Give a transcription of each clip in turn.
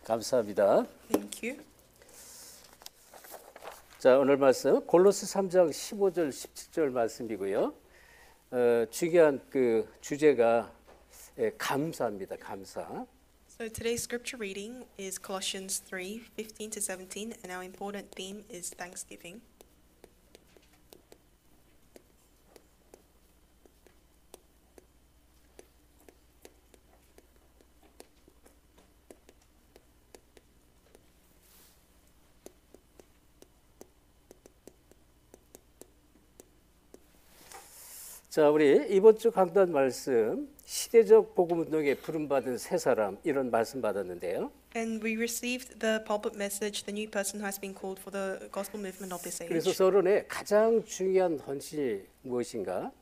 감사합니다. Thank you. 자, 오늘 말씀 골로새 3장 15절 17절 말씀이고요. 중요한 그 주제가 감사입니다. 감사. So today's scripture reading is Colossians 3:15 to 17, and our important theme is Thanksgiving. 자, 우리 이번 주 강단 말씀 시대적 복음 운동에 부름받은 새 사람 이런 말씀 받았는데요. And we received the pulpit message, the new person who has been called for the gospel movement of this 그래서 age. 서론에 가장 중요한 헌신이 무엇인가?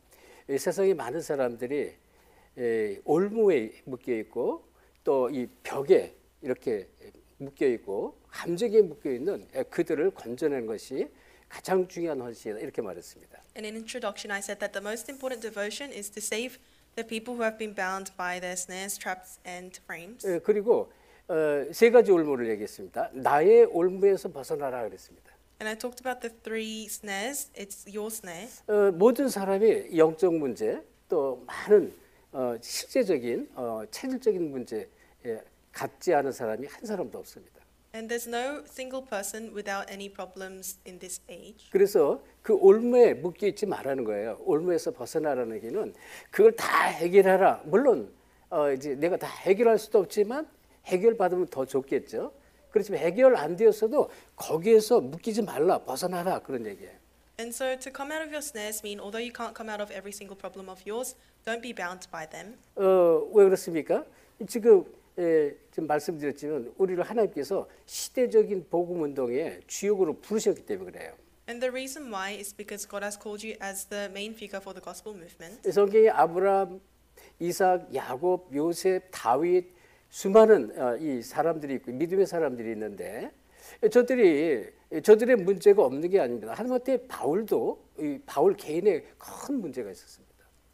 이 세상에 많은 사람들이 올무에 묶여 있고 또 이 벽에 이렇게 묶여 있고 함정에 묶여 있는 그들을 건져내는 것이 가장 중요한 헌신이다 이렇게 말했습니다. And in introduction, I said that the most important devotion is to save the people who have been bound by their snares, traps, and frames. 그리고 세 가지 올무를 얘기했습니다. 나의 올무에서 벗어나라 그랬습니다. And I talked about the three snares. It's your snare. 모든 사람이 영적 문제 또 많은 실제적인 체질적인 문제 갖지 않은 사람이 한 사람도 없습니다. And there's no single person without any problems in this age. 그래서 그 올무에 묶여 있지 말라는 거예요. 올무에서 벗어나라는 얘기는 그걸 다 해결하라. 물론 이제 내가 다 해결할 수도 없지만 해결 받으면 더 좋겠죠. 그렇지만 해결 안 되었어도 거기에서 묶이지 말라, 벗어나라 그런 얘기예요. And so to come out of your snares mean although you can't come out of every single problem of yours, don't be bound by them. 왜 그렇습니까? 지금 말씀드렸지만 우리를 하나님께서 시대적인 복음 운동의 주역으로 부르셨기 때문에 그래요. And the reason why is because God has called you as the main figure for the gospel movement. 성경에 아브라함, 이삭, 야곱, 요셉, 다윗 수많은 이 사람들이 있고 믿음의 사람들이 있는데 저들의 문제가 없는 게 아닙니다. 하다못해 바울도 바울 개인의 큰 문제가 있었습니다.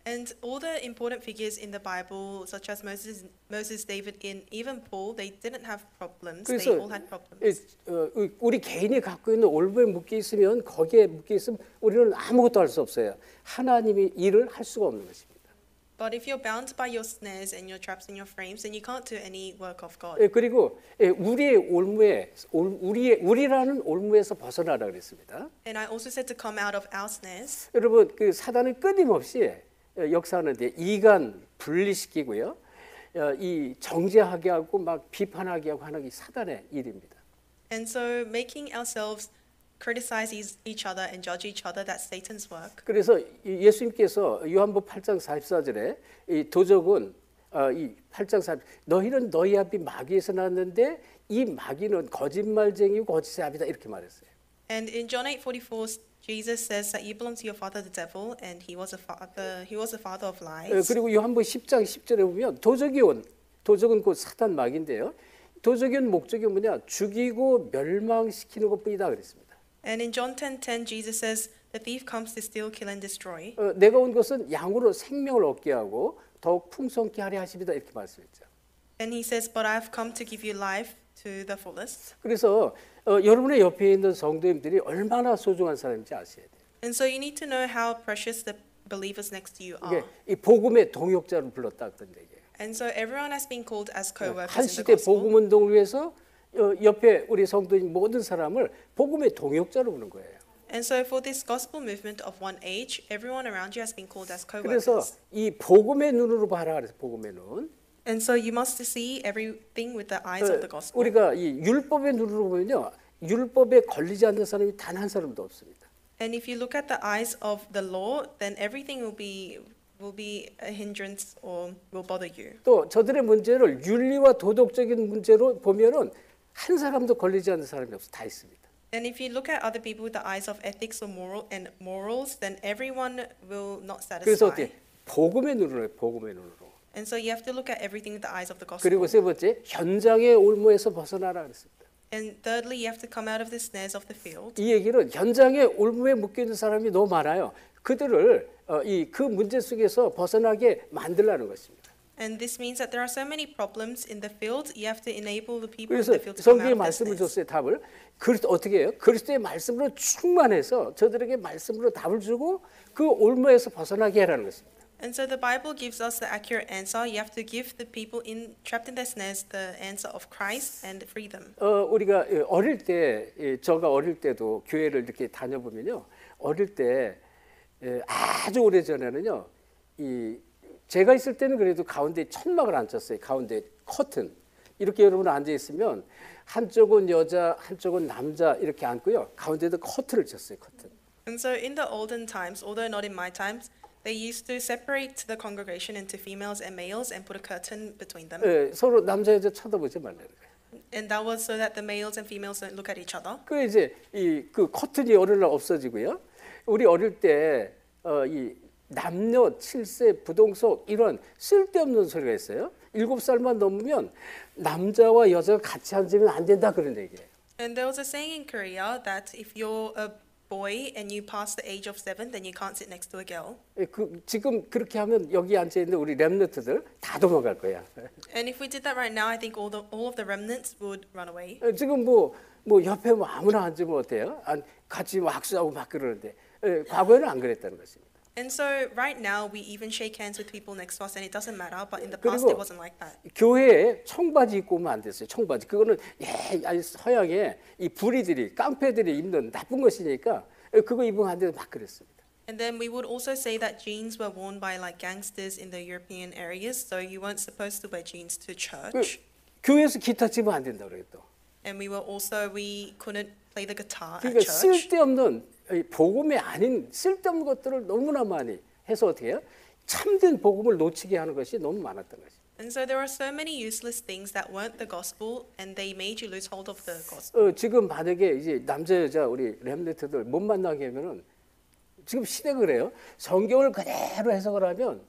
And all the important figures in the Bible, such as Moses, David, and even Paul, they didn't have problems. They all had problems. 우리 개인이 갖고 있는 올무에 묶여 있으면 거기에 묶여 있으면 우리는 아무것도 할 수 없어요. 하나님이 일을 할 수가 없는 것입니다. But if you're bound by your snares and your traps and your frames, then you can't do any work of God. 그리고 우리의 우리라는 올무에서 벗어나라 그랬습니다. And I also said to come out of our snares. 여러분 그 사단은 끊임없이 역사하는데 이간 분리시키고요, 이 정죄하게 하고 막 비판하게 하고 하는 게 사단의 일입니다. And so making ourselves criticize each other and judge each other, that's Satan's work. 그래서 예수님께서 요한복음 8장 44절에 이 도적은 이 8장 4 너희는 너희 아비 마귀에서 났는데 이 마귀는 거짓말쟁이고 거짓의 아비다 이렇게 말했어요. And in John 8:44, Jesus says that you belong to your father the devil, and he was a father of lies. 그리고 요한복음 10장 10절에 보면 도적은 곧 사단 마귀인데요. 도적의 목적이 뭐냐? 죽이고 멸망시키는 것뿐이다 그랬습니다. And in John 10:10, Jesus says the thief comes to steal, kill, and destroy. 내가 온 것은 양으로 생명을 얻게 하고 더욱 풍성케 하려 하십니다 이렇게 말씀했죠. And he says, but I have come to give you life to the fullest. 그래서 여러분의 옆에 있는 성도님들이 얼마나 소중한 사람인지 아셔야 돼요. And so you need to know how precious the believers next to you are. 이게 이 복음의 동역자로 불렀다 그런 얘기예요. And so everyone has been called as co-workers 한 in the 시대 gospel. 복음 운동을 위해서 옆에 우리 성도인 모든 사람을 복음의 동역자로 부르는 거예요. And so for this gospel movement of one age, everyone around you has been called as 그래서 co-workers. 이 복음의 눈으로 봐라 그래서 복음의 눈. And so you must see everything with the eyes of the gospel. 우리가 이 율법의 눈으로 보면요, 율법에 걸리지 않는 사람이 단 한 사람도 없습니다. And if you look at the eyes of the law, then everything will be a hindrance or will bother you. 또 저들의 문제를 윤리와 도덕적인 문제로 보면은 한 사람도 걸리지 않는 사람이 없어 다 있습니다. And if you look at other people with the eyes of ethics or morals, then everyone will not 그래서 satisfy. 어떻게 복음의 눈으로 해요, 복음의 눈으로. And so you have to look at everything with the eyes of the gospel. 그리고 세 번째 현장의 올무에서 벗어나라 그랬습니다. And thirdly, you have to come out of the snares of the field. 이 얘기는 현장에 올무에 묶여 있는 사람이 너무 많아요. 그들을 그 문제 속에서 벗어나게 만들라는 것입니다. And this means that there are so many problems in the field. You have to enable the people in 그래서 the field to come 성경의 out of 말씀을 this. 줬어요. 답을. 어떻게 해요? 그리스도의 말씀으로 충만해서 저들에게 말씀으로 답을 주고 그 올무에서 벗어나게 하라는 것입니다. And so the Bible gives us the accurate answer. You have to give the people trapped in their snares the answer of Christ and free them. 우리가 어릴 때, 제가 어릴 때도 교회를 이렇게 다녀보면요, 어릴 때 아주 오래 전에는요, 제가 있을 때는 그래도 가운데 천막을 안 쳤어요. 가운데 커튼 이렇게 여러분 앉아 있으면 한쪽은 여자, 한쪽은 남자 이렇게 앉고요, 가운데도 커튼을 쳤어요. 커튼. And so in the olden times, although not in my times, they used to separate the congregation into females and males and put a curtain between them. 서로 남자 여자 쳐다보지 말라는 거예요. And that was so that the males and females don't look at each other. 그 이제 그 커튼이 어느 날 없어지고요. 우리 어릴 때 이 남녀 칠세 부동석 이런 쓸데없는 소리가 있어요. 7살만 넘으면 남자와 여자가 같이 앉으면 안 된다 그런 얘기예요. And there was a saying in Korea that if you're a boy and you pass the age of 7, then you can't sit next to a girl. 지금 그렇게 하면 여기 앉아 있는 우리 렘넌트들 다 도망갈 거야. And if we did that right now, I think all of the remnants would run away. 지금 뭐 옆에 뭐 아무나 앉으면 어때요? 같이 뭐 악수하고 막 그러는데 과거에는 안 그랬다는 것입니다. And so right now we even shake hands with people next to us, and it doesn't matter. But in the past, 그리고 it wasn't like that. 교회에 청바지 입고 오면 안 됐어요. 청바지. 그거는 서양의 이 불이들이 깡패들이 입는 나쁜 것이니까 그거 입으면 안 돼서 막 그랬습니다. And then we would also say that jeans were worn by like gangsters in the European areas, so you weren't supposed to wear jeans to church. 교회에서 기타 치면 안 된다 그래요 또. And we couldn't play the guitar at 그러니까 church. 쓸데없는 복음이 아닌 쓸데없는 것들을 너무나 많이 해서 어떻게 해요? 참된 복음을 놓치게 하는 것이 너무 많았던 것이죠. And so there are so many useless things that weren't the gospel, and they made you lose hold of the gospel. 지금 만약에 이제 남자 여자 우리 렘넌트들 못 만나게 하면은 지금 시대가 그래요. 성경을 그대로 해석을 하면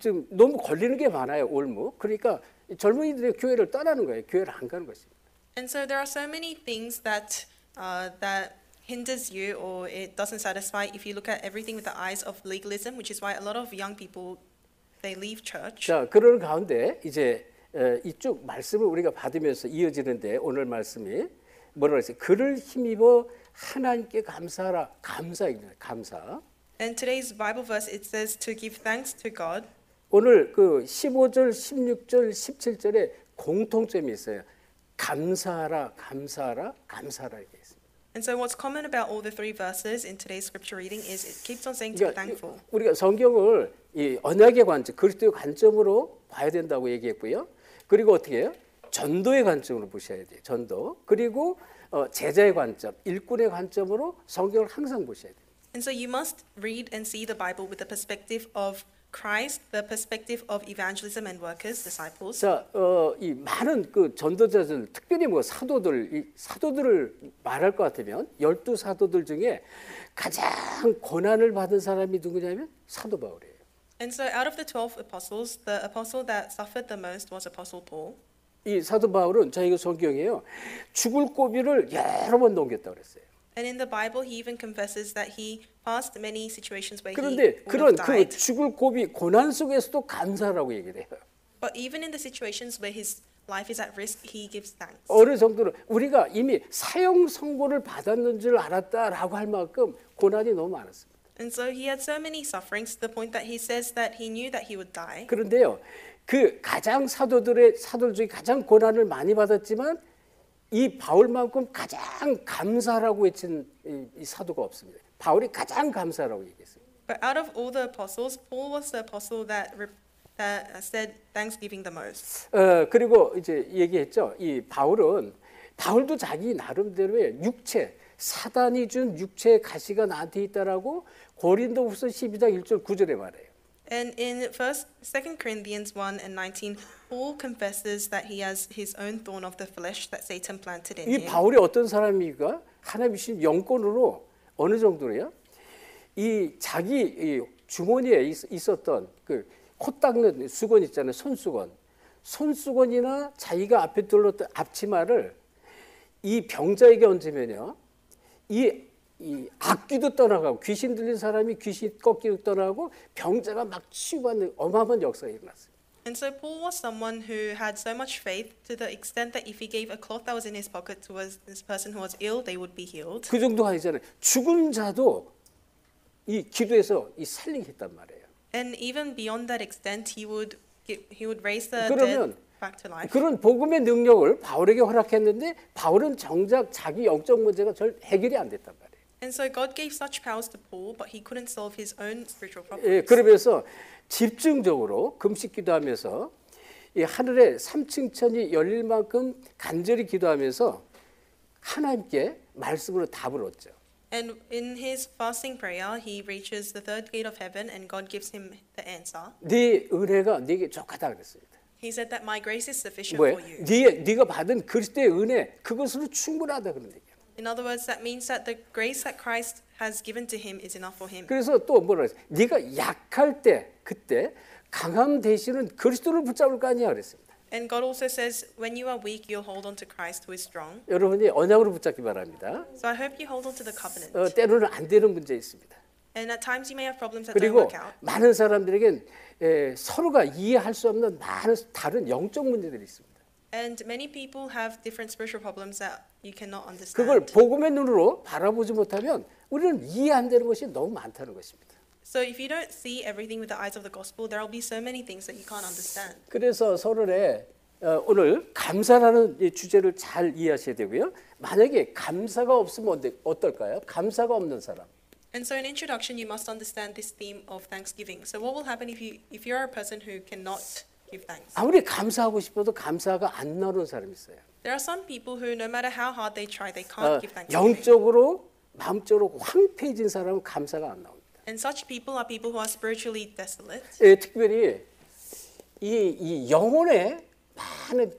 지금 너무 걸리는 게 많아요. 올무. 그러니까 젊은이들이 교회를 떠나는 거예요. 교회를 안 가는 것입니다. And so there are so many things that hinders you, or it doesn't satisfy if you look at everything with the eyes of legalism, which is why a lot of young people they leave church. 자, 그런 가운데 이제 이쪽 말씀을 우리가 받으면서 이어지는데 오늘 말씀이 뭐라고 했어요? 그를 힘입어 하나님께 감사하라. 감사입니다. 감사. And today's Bible verse it says to give thanks to God. 오늘 그 15절, 16절, 17절에 공통점이 있어요. 감사하라, 감사하라, 감사하라 이게 있습니다. And so what's common about all the three verses in today's scripture reading is it keeps on saying to be thankful. 우리가 성경을 이 언약의 관점, 그리스도의 관점으로 봐야 된다고 얘기했고요. 그리고 어떻게 해요? 전도의 관점으로 보셔야 돼요. 전도. 그리고 제자의 관점, 일꾼의 관점으로 성경을 항상 보셔야 돼요. And so you must read and see the Bible with the perspective of Christ, the perspective of evangelism and workers, disciples. 자, 이 많은 그 전도자들, 특별히 뭐 사도들, 이 사도들을 말할 것 같으면 12 사도들 중에 가장 고난을 받은 사람이 누구냐면 사도 바울이에요. And so out of the 12 apostles, the apostle that suffered the most was Apostle Paul. 이 사도 바울은 저희가 성경이에요. 죽을 고비를 여러 번 넘겼다고 그랬어요. And in the Bible, he even confesses that he passed many situations where 그런데 he would 그런 have 그 died. 죽을 고비 고난 속에서도 감사라고 얘기를 해요. But even in the situations where his life is at risk, he gives thanks. 어느 정도로 우리가 이미 사형 선고를 받았는 줄 알았다라고 할 만큼 고난이 너무 많았습니다. And so he had so many sufferings to the point that he says that he knew that he would die. 그런데요, 그 가장 사도들 중에 가장 고난을 많이 받았지만 이 바울만큼 가장 감사라고 외친 이 사도가 없습니다. 바울이 가장 감사라고 얘기했어요. But out of all the apostles, Paul was the apostle that said thanksgiving the most. 그리고 이제 얘기했죠. 이 바울도 자기 나름대로의 육체, 사단이 준 육체의 가시가 나한테 있다라고 고린도후서 12장 1절 9절에 말해요. And in 2 Corinthians 1 and 19, Paul confesses that he has his own thorn of the flesh that Satan planted in 이 him. 바울이 어떤 사람이가 하나님 주신 영권으로 어느 정도로요? 이 자기 이 주머니에 있었던 그 코 닦는 수건 있잖아요, 손수건이나 자기가 앞에 둘렀던 앞치마를 이 병자에게 얹으면요, 이 악귀도 떠나가고 귀신 들린 사람이 귀신 꺾이고 떠나고 병자가 막 치유받는 어마어마한 역사가 일어났어요. And so Paul was someone who had so much faith to the extent that if he gave a cloth that was in his pocket to this person who was ill, they would be healed. 그 정도 아니잖아요. 죽은 자도 이 기도해서 이 살리게 했단 말이에요. And even beyond that extent, he would raise the 그러면 dead back to life. 그런 복음의 능력을 바울에게 허락했는데 바울은 정작 자기 영적 문제가 절 해결이 안 됐단 말이에요. And so God gave such powers to Paul, but he couldn't solve his own spiritual 예, problems. 그러면서 집중적으로 금식 기도하면서 이 하늘에 3층 천이 열릴 만큼 간절히 기도하면서 하나님께 말씀으로 답을 얻죠. And in his fasting prayer, he reaches the third gate of heaven, and God gives him the answer. 네 은혜가 네게 족하다 그랬습니다. He said that my grace is sufficient 뭐예요? for you. 네가 받은 그리스도의 은혜 그것으로 충분하다 그런 얘기예요. In other words, that means that the grace that Christ has given to him is enough for him. 그래서 또 뭐라 그랬어요? 네가 약할 때 그때 강함 대신은 그리스도를 붙잡을 거 아니야 그랬습니다. And God also says, when you are weak, you'll hold on to Christ who is strong. 여러분이 언약으로 붙잡기 바랍니다. So I hope you hold on to the covenant. 때로는 안 되는 문제 있습니다. And at times you may have problems that don't 그리고 work out. 많은 사람들에겐 서로가 이해할 수 없는 많은 다른 영적 문제들이 있습니다. And many people have different spiritual problems that you cannot 그걸 understand. 복음의 눈으로 바라보지 못하면 우리는 이해 안 되는 것이 너무 많다는 것입니다. So if you don't see everything with the eyes of the gospel, there will be so many things that you can't understand. 그래서 서론에 오늘 감사라는 이 주제를 잘 이해하셔야 되고요. 만약에 감사가 없으면 어떨까요? 감사가 없는 사람. And so in introduction, you must understand this theme of thanksgiving. So what will happen if you're a person who cannot give thanks? 아무리 감사하고 싶어도 감사가 안 나오는 사람이 있어요. There are some people who, no matter how hard they try, they can't give thanksgiving. 영적으로 마음적으로 황폐해진 사람은 감사가 안 나옵니다. And such people are people who are spiritually desolate. 특별히 이 영혼에 많은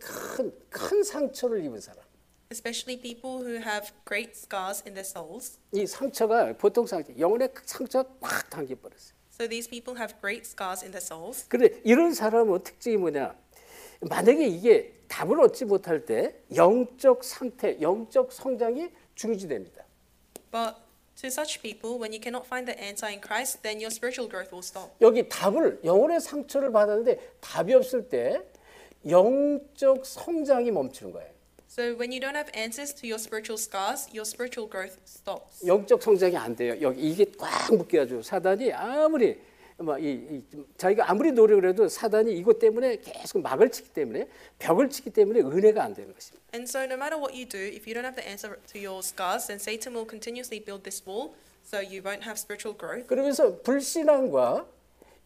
큰 상처를 입은 사람. Especially people who have great scars in their souls. 이 상처가 보통 상처, 영혼에 상처가 꽉 당겨버렸어요. So these people have great scars in their souls. 그런데 이런 사람은 특징이 뭐냐? 만약에 이게 답을 얻지 못할 때 영적 상태, 영적 성장이 중지됩니다. But to such people, when you cannot find the answer in Christ, then your spiritual growth will stop. 여기 답을 영혼의 상처를 받았는데 답이 없을 때 영적 성장이 멈추는 거예요. So when you don't have answers to your spiritual scars, your spiritual growth stops. 영적 성장이 안 돼요. 여기 이게 꽉 묶여가지고 사단이 아무리 자기가 아무리 노력을 해도 사단이 이것 때문에 계속 막을 치기 때문에 벽을 치기 때문에 은혜가 안 되는 것입니다. And so no matter what you do, if you don't have the answer to your scars, then Satan will continuously build this wall, so you won't have spiritual growth. 그러면서 불신앙과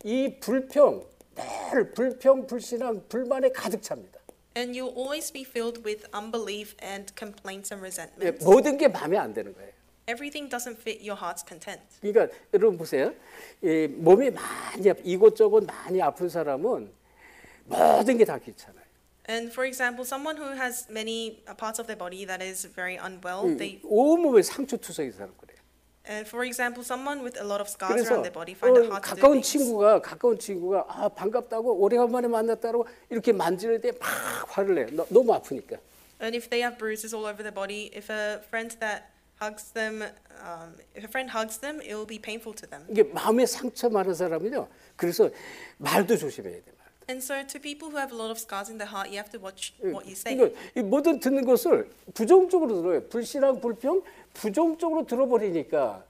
이 불평, 늘 불평, 불신앙, 불만에 가득 찹니다. And you'll always be filled with unbelief and complaints and resentment. 모든 게 마음에 안 드는 거예요. Everything doesn't fit your heart's content. 그러니까 여러분 보세요. 몸이 많이 이곳저곳 많이 아픈 사람은 모든 게 다 귀찮아요. And for example, someone who has many parts of their body that is very unwell, they 온몸에 상처 투성이 사람 그래요. and for example, someone with a lot of scars 그래서 around their body find it hard to do 가까운 things. 친구가 반갑다고 오래간만에 만났다고 이렇게 만질 때 막 화를 내요. 너무 아프니까. And if they have bruises all over their body, if a friend hugs them, it will be painful to them. 이게 마음에 상처 많은 사람은요. 그래서 말도 조심해야 돼요. And so to people who have a lot of scars in their heart, you have to watch what you say. 그러니까 이 모든 듣는 것을 부정적으로 들어요. 불신앙, 불평, 부정적으로 들어버리니까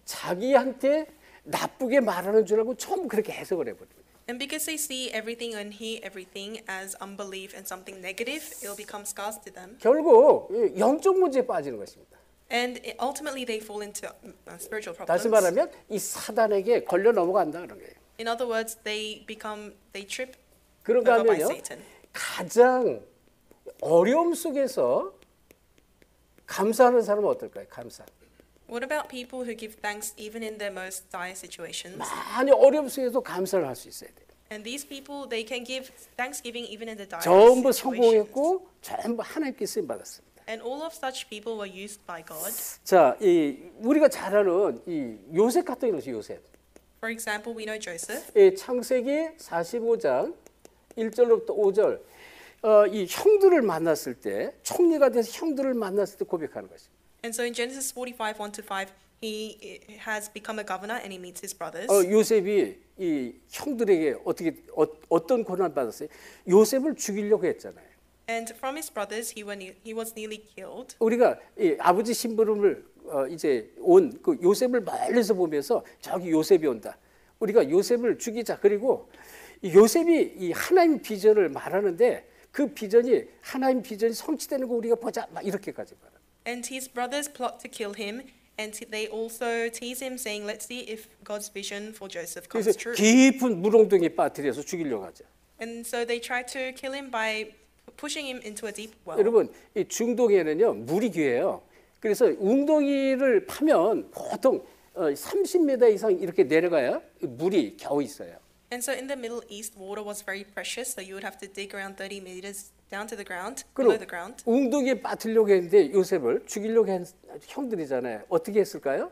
자기한테 나쁘게 말하는 줄 알고 처음 그렇게 해석을 해버려요. And because they see everything and hear everything as unbelief and something negative, it will become scars to them. 결국 영적 문제에 빠지는 것입니다. And ultimately they fall into spiritual 다시 problems. 말하면 이 사단에게 걸려 넘어간다 그런 거예요. In other words, they trip 그런가 over by 하면요. Satan. 가장 어려움 속에서 감사하는 사람은 어떨까요? 감사. What about people who give thanks even in their most dire situations? 많이 어려움 속에서도 감사를 할 수 있어야 돼요. And these people, they can give thanksgiving even in the dire 전부 situations. 성공했고 전부 하나님께 쓰임 받았습니다. And all of such people were used by God. 자, 우리가 잘 아는 이 요셉 같은 것이 요셉. For example, we know Joseph. 창세기 45장 1절부터 5절 이 형들을 만났을 때 총리가 돼서 형들을 만났을 때 고백하는 것입니다. And so in Genesis 45, 1 to 5, he has become a governor and he meets his brothers. 요셉이 이 형들에게 어떤 고난 받았어요? 요셉을 죽이려고 했잖아요. And from his brothers, he was nearly killed. 우리가 이 아버지 심부름을 이제 온 그 요셉을 멀리서 보면서 저기 요셉이 온다. 우리가 요셉을 죽이자. 그리고 이 요셉이 이 하나님 비전을 말하는데 그 비전이 하나님 비전이 성취되는 거 우리가 보자. 막 이렇게까지 말합니다. And his brothers plot to kill him, and they also tease him, saying, "Let's see if God's vision for Joseph comes 그래서 true." 깊은 물웅덩이에 빠뜨려서 죽이려고 하죠. And so they tried to kill him by pushing him into a deep well. 여러분, 이 중동에는요 물이 귀해요. 그래서 웅덩이를 파면 보통 30m 이상 이렇게 내려가야 물이 겨우 있어요. And so in the Middle East, water was very precious, so you would have to dig around 30 meters down to the ground, below 그럼 the ground. 웅덩이에 빠뜨리려고 했는데 요셉을 죽이려고 한 형들이잖아요. 어떻게 했을까요?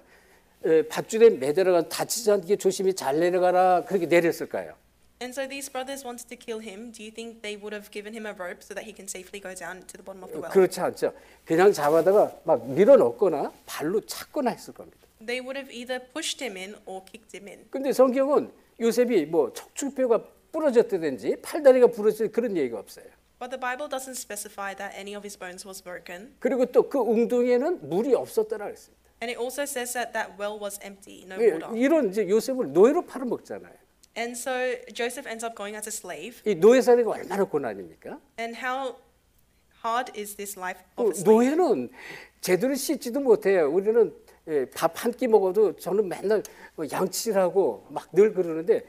밧줄에 매달아가 다치지 않게 조심히 잘 내려가라 그렇게 내렸을까요? And so these brothers wanted to kill him. Do you think they would have given him a rope so that he can safely go down to the bottom of the well? 그렇지 않죠. 그냥 잡아다가 막 밀어넣거나 발로 찼거나 했을 겁니다. They would have either pushed him in or kicked him in. 근데 성경은 요셉이 뭐 척추뼈가 부러졌다든지 팔다리가 부러졌다든지 그런 얘기가 없어요. But the Bible doesn't specify that any of his bones was broken. 그리고 또 그 웅덩이에는 물이 없었더라 그랬습니다. And it also says that that well was empty, no water. 이런 이제 요셉을 노예로 팔아먹잖아요. And so Joseph ends up going as a slave. 이 노예 살이가 얼마나 고난입니까? And how hard is this life of a slave? 노예는 제대로 씻지도 못해요. 우리는 밥 한 끼 먹어도 저는 맨날 양치하고 막 늘 그러는데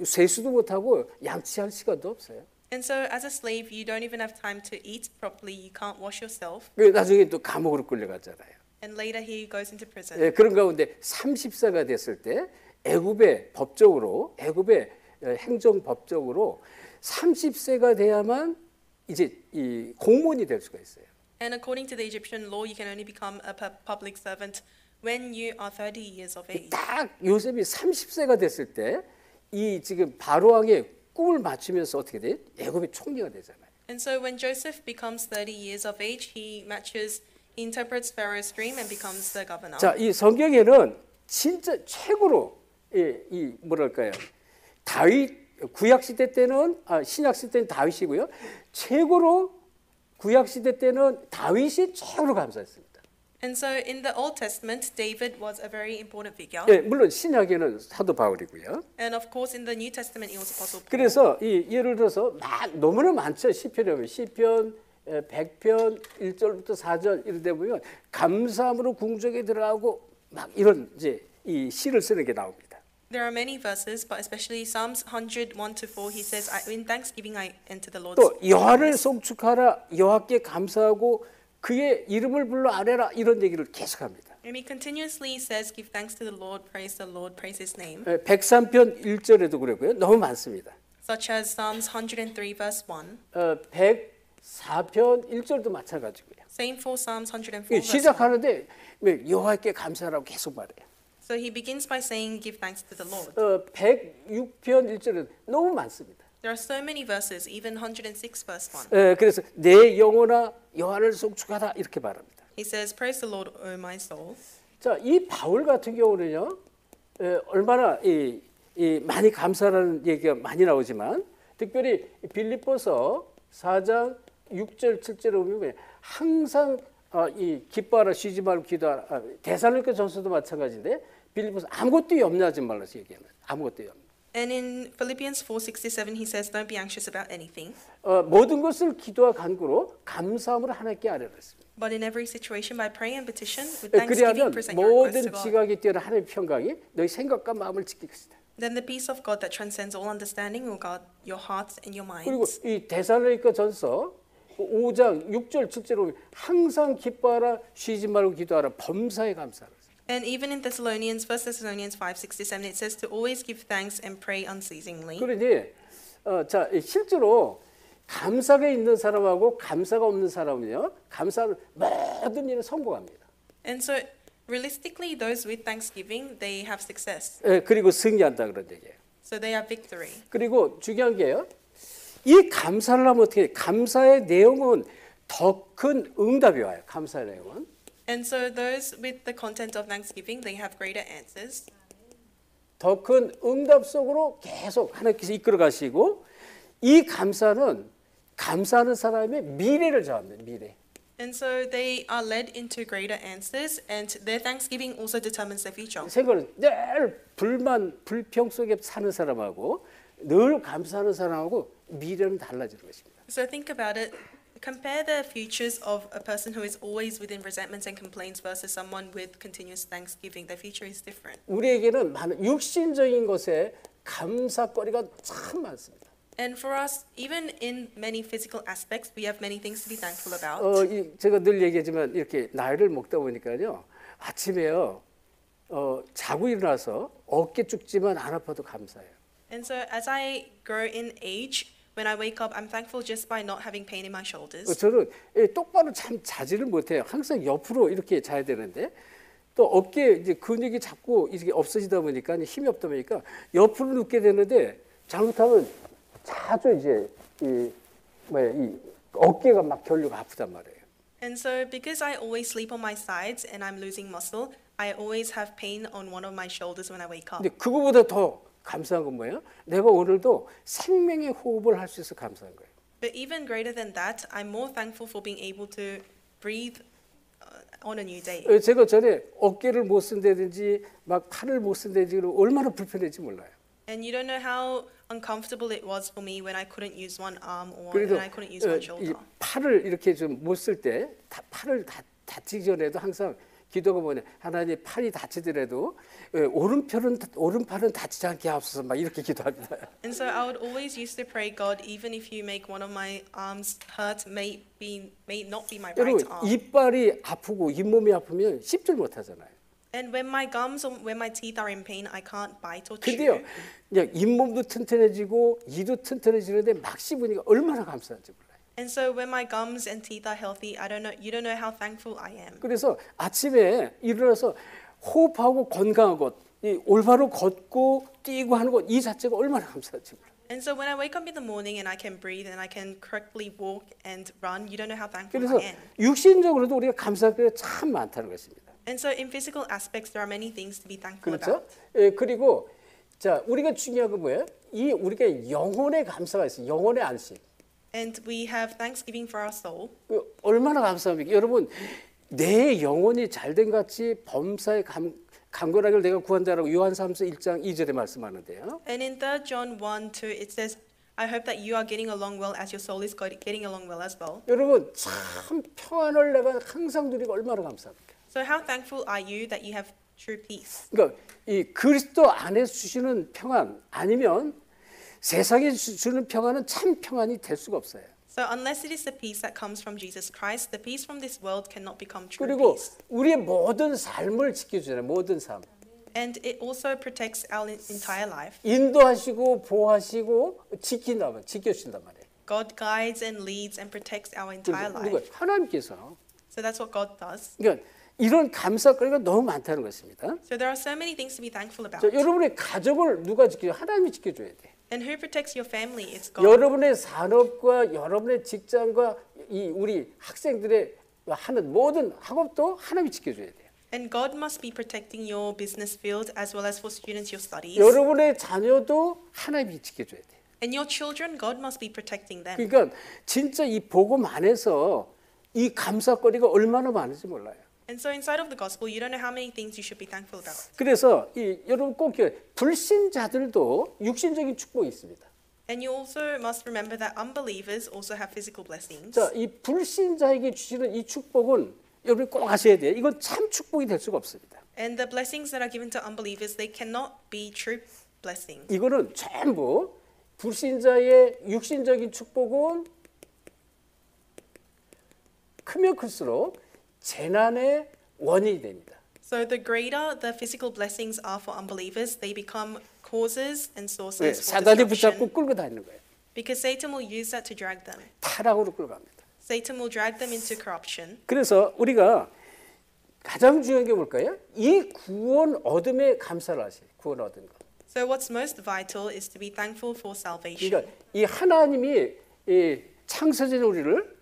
세수도 못하고 양치할 시간도 없어요. And so as a slave, you don't even have time to eat properly. You can't wash yourself. 나중에 또 감옥으로 끌려가잖아요. And later he goes into prison. 그런 가운데 30세가 됐을 때 애굽의 법적으로 애굽의 행정법적으로 30세가 돼야만 이제 이 공무원이 될 수가 있어요. And according to the Egyptian law, you can only become a public servant when you are 30 years of age. 딱 요셉이 30세가 됐을 때 이 지금 바로 왕의 꿈을 맞추면서 어떻게 돼? 애굽의 총리가 되잖아요. And so when Joseph becomes 30 years of age, he interprets Pharaoh's dream and becomes the governor. 자, 이 성경에는 진짜 최고로 이 뭐랄까요? 다윗 구약 시대 때는 신약 시대 때는 다윗이고요. 최고로 구약 시대 때는 다윗이 최고로 감사했습니다. And so in the Old Testament, David was a very important figure. 물론 신약에는 사도 바울이고요. And of course in the New Testament, it was Apostle Paul. 그래서 이 예를 들어서 너무나 많죠. 시편에 보면 시편 100편 1절부터 4절 이런 데 보면 감사함으로 궁정에 들어가고 막 이런 이제 이 시를 쓰는 게 나옵니다. There are many verses, but especially Psalms 101 to 4, he says, "In thanksgiving I enter the Lord's." 또 여호와를 송축하라 여호와께 감사하고 그의 이름을 불러 아뢰라 이런 얘기를 계속합니다. And he continuously says, "Give thanks to the Lord, praise His name." 103편 1절에도 그러고요. 너무 많습니다. Such as Psalms 103 verse 1. 104편 1절도 마찬가지고요. Same for Psalms 104 verse 1. 시작하는데 여호와께 감사하라고 계속 말해요. So he begins by saying, "Give thanks to the Lord." 106편 1절은 너무 많습니다. There are so many verses, even 106 verse 1. 그래서 내 영혼아 여호와를 송축하라 이렇게 말합니다. He says, "Praise the Lord, O my soul." 자, 이 바울 같은 경우는요, 얼마나 많이 감사라는 얘기가 많이 나오지만, 특별히 빌립보서 4장 6절 7절에 보면 항상 이 기뻐하라 쉬지 말고 기도하라. 데살로니가 전서도 마찬가지인데 빌립보서 아무것도 염려하지 말라서 얘기하는 아무것도 염려. And in Philippians 4:67 he says, "Don't be anxious about anything, 모든 것을 기도와 간구로 감사함으로 하나님께 아뢰었습니다. but in every situation by prayer and petition with thanksgiving 그리하면 present your requests 모든 to God. 지각이 뛰어난 하나님의 평강이 너희 생각과 마음을 지킬 것이다. Then the peace of God that transcends all understanding will guard your hearts and your 그리고 minds." 이 데살로니가 전서 5장 6절 7절로 항상 기뻐하라 쉬지 말고 기도하라 범사에 감사하라. And even in Thessalonians, 1 Thessalonians 5:67, it says to always give thanks and pray unceasingly. 그러니 자 실제로 감사가 있는 사람하고 감사가 없는 사람은요 감사는 모든 일에 성공합니다. And so realistically, those with thanksgiving, they have success. 그리고 승리한다 그런 얘기예요. So they have victory. 그리고 중요한 게요. 이 감사를 하면 어떻게 감사의 내용은 더 큰 응답이 와요. 감사의 내용은. And so those with the content of thanksgiving, they have greater answers. 더 큰 응답 속으로 계속 하나님께서 이끌어 가시고 이 감사는 감사하는 사람의 미래를 정합니다. 미래. And so they are led into greater answers, and their thanksgiving also determines their future. 생각은 늘 불만, 불평 속에 사는 사람하고 늘 감사하는 사람하고 미래는 달라지는 것입니다. So think about it. Compare the futures of a person who is always within resentments and complaints versus someone with continuous thanksgiving. Their future is different. 우리에게는 많은 육신적인 것에 감사거리가 참 많습니다. And for us, even in many physical aspects, we have many things to be thankful about. 제가 늘 얘기하지만 이렇게 나이를 먹다 보니까요. 아침에요. 자고 일어나서 어깨 죽지만 안 아파도 감사해요. And so as I grow in age, when I wake up, I'm thankful just by not having pain in my shoulders. 저는 똑바로 참 자지를 못해요. 항상 옆으로 이렇게 자야 되는데 또 어깨 이제 근육이 자꾸 이게 없어지다 보니까 힘이 없다 보니까 옆으로 눕게 되는데 잘못하면 자주 이제 이 어깨가 막 결류가 아프단 말이에요. And so because I always sleep on my sides and I'm losing muscle, I always have pain on one of my shoulders when I wake up. 근데 그거보다 더 감사한 건 뭐예요? 내가 오늘도 생명의 호흡을 할 수 있어 감사한 거예요. But even greater than that, I'm more thankful for being able to breathe on a new day. 제가 전에 어깨를 못 쓴다든지 막 팔을 못 쓴다든지 얼마나 불편했지 몰라요. And you don't know how uncomfortable it was for me when I couldn't use one arm or 그래도 when I couldn't use one 이 shoulder. 팔을 이렇게 좀 못 쓸 때 팔을 다치기 전에도 항상 기도가 뭐냐 하나님 팔이 다치더라도 오른팔은 다치지 않게 하옵소서 막 이렇게 기도합니다. And so I would always used to pray, God, even if you make one of my arms hurt, may not be my right 여러분 arm. 이빨이 아프고 잇몸이 아프면 씹질 못하잖아요. And when my gums or when my teeth are in pain, I can't bite or 근데요, chew. 그냥 잇몸도 튼튼해지고 이도 튼튼해지는데 막 씹으니까 얼마나 감사한지 몰라요. And so when my gums and teeth are healthy, you don't know how thankful I am. 그래서 아침에 일어나서 호흡하고 건강한 것, 이 올바로 걷고 뛰고 하는 것 이 자체가 얼마나 감사한지 몰라요. And so when I wake up in the morning and I can breathe and I can correctly walk and run, you don't know how thankful 그래서 I am. 육신적으로도 우리가 감사할 게 참 많다는 것입니다. And so in physical aspects, there are many things to be thankful 그렇죠? about. 그리고 자 우리가 중요한 건 뭐예요? 이 우리가 영혼의 감사가 있어요. 영혼의 안식. And we have thanksgiving for our soul. 얼마나 감사합니까? 여러분 내 영혼이 잘된 같이 범사에 강건하기를 내가 구한다라고 요한삼서 1장 2절에 말씀하는데요. And in 3 John 1:2, it says, I hope that you are getting along well as your soul is getting along well as well. 여러분 참 평안을 내가 항상 누리고 얼마나 감사합니까? So how thankful are you that you have true peace? 그러니까 이 그리스도 안에서 주시는 평안 아니면 세상에 주는 평안은 참 평안이 될 수가 없어요. So unless it is the peace that comes from Jesus Christ, the peace from this world cannot become true 그리고 peace. 우리의 모든 삶을 지켜주잖아요. 모든 삶. And it also protects our entire life. 인도하시고 보호하시고 지켜주신단 말이에요. God guides and leads and protects our entire 누가 life. 하나님께서 So that's what God does. 그러니까 이런 감사거리가 너무 많다는 것입니다. So there are so many things to be thankful about. 자, 여러분의 가족을 누가 지켜요? 하나님이 지켜줘야 돼. And who protects your family? It's God. 여러분의 산업과 여러분의 직장과 이 우리 학생들의 하는 모든 학업도 하나님이 지켜줘야 돼요. And God must be protecting your business field as well as for students your studies. 여러분의 자녀도 하나님이 지켜줘야 돼요. And your children, God must be protecting them. 그러니까 진짜 이 복음 안에서 이 감사거리가 얼마나 많은지 몰라요. And so inside of the gospel, you don't know how many things you should be thankful about. 그래서 여러분 꼭 기억해. 불신자들도 육신적인 축복이 있습니다. And you also must remember that unbelievers also have physical blessings. 자, 이 불신자에게 주시는 이 축복은 여러분 꼭 아셔야 돼요. 이건 참 축복이 될 수가 없습니다. And the blessings that are given to unbelievers, they cannot be true blessings. 이거는 전부 불신자의 육신적인 축복은 크면 클수록 재난의 원인이 됩니다. So the greater the physical blessings are for unbelievers, they become causes and sources 왜? for 사단이 destruction. 붙잡고 끌고 다니는 거예요. Because Satan will use that to drag them. 타락으로 끌고 갑니다. Satan will drag them into corruption. 그래서 우리가 가장 중요한 게 뭘까요? 이 구원 얻음에 감사를 하세요. 구원 얻은 것. So what's most vital is to be thankful for salvation. 그러니까 이 하나님이 이 창세전 우리를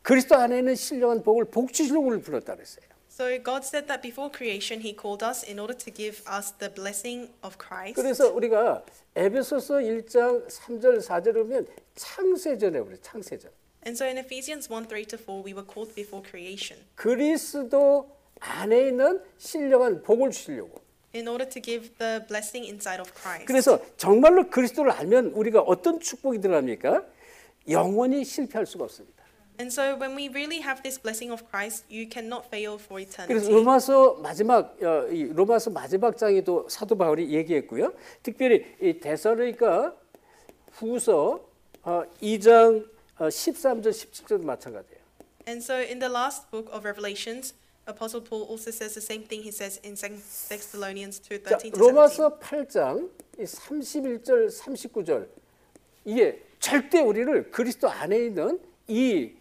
그리스도 안에 있는 신령한 복을 복주시로 우리를 불렀다 그랬어요. So God said that before creation He called us in order to give us the blessing of Christ. 그래서 우리가 에베소서 1장 3절 4절을 보면 창세전에 우리 창세전. And so in Ephesians 1:3-4 we were called before creation 그리스도 안에 있는 신령한 복을 주시려고. in order to give the blessing inside of Christ. 그래서 정말로 그리스도를 알면 우리가 어떤 축복이 들어갑니까? 영원히 실패할 수가 없습니다. And so when we really have this blessing of Christ, you cannot fail for 그래서 eternity. 로마서 마지막 장에도 사도 바울이 얘기했고요. 특별히 이 데살로니가 후서 2장 13절 17절도 마찬가지예요. And so in the last book of Revelations, Apostle Paul also says the same thing he says in 2 Thessalonians 자, 2:13-17. 로마서 8장 31절 39절 이게 절대 우리를 그리스도 안에 있는 이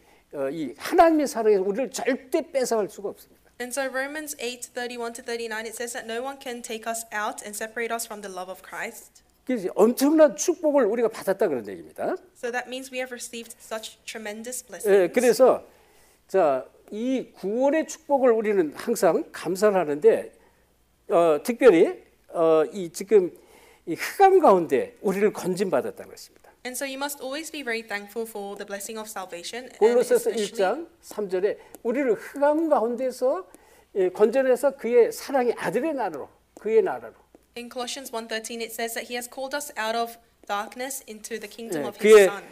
하나님의 사랑에서 우리를 절대 뺏어갈 수가 없습니다. And so Romans 8:31-39 it says that no one can take us out and separate us from the love of Christ. 그래서 엄청난 축복을 우리가 받았다 그런 얘기입니다. So that means we have received such tremendous 예, blessings. 그래서 자, 이 구원의 축복을 우리는 항상 감사를 하는데 특별히 지금 이 흑암 가운데 우리를 건진받았다는 것입니다. And so you must always be very thankful for the blessing of salvation. And 골로새서 especially 1장 3절에 우리를 흑암 가운데서 건져내서 그의 사랑의 아들의 나라로 그의 나라로 in Colossians 1:13 it says that he has called us out of darkness into the kingdom of his 그의 son.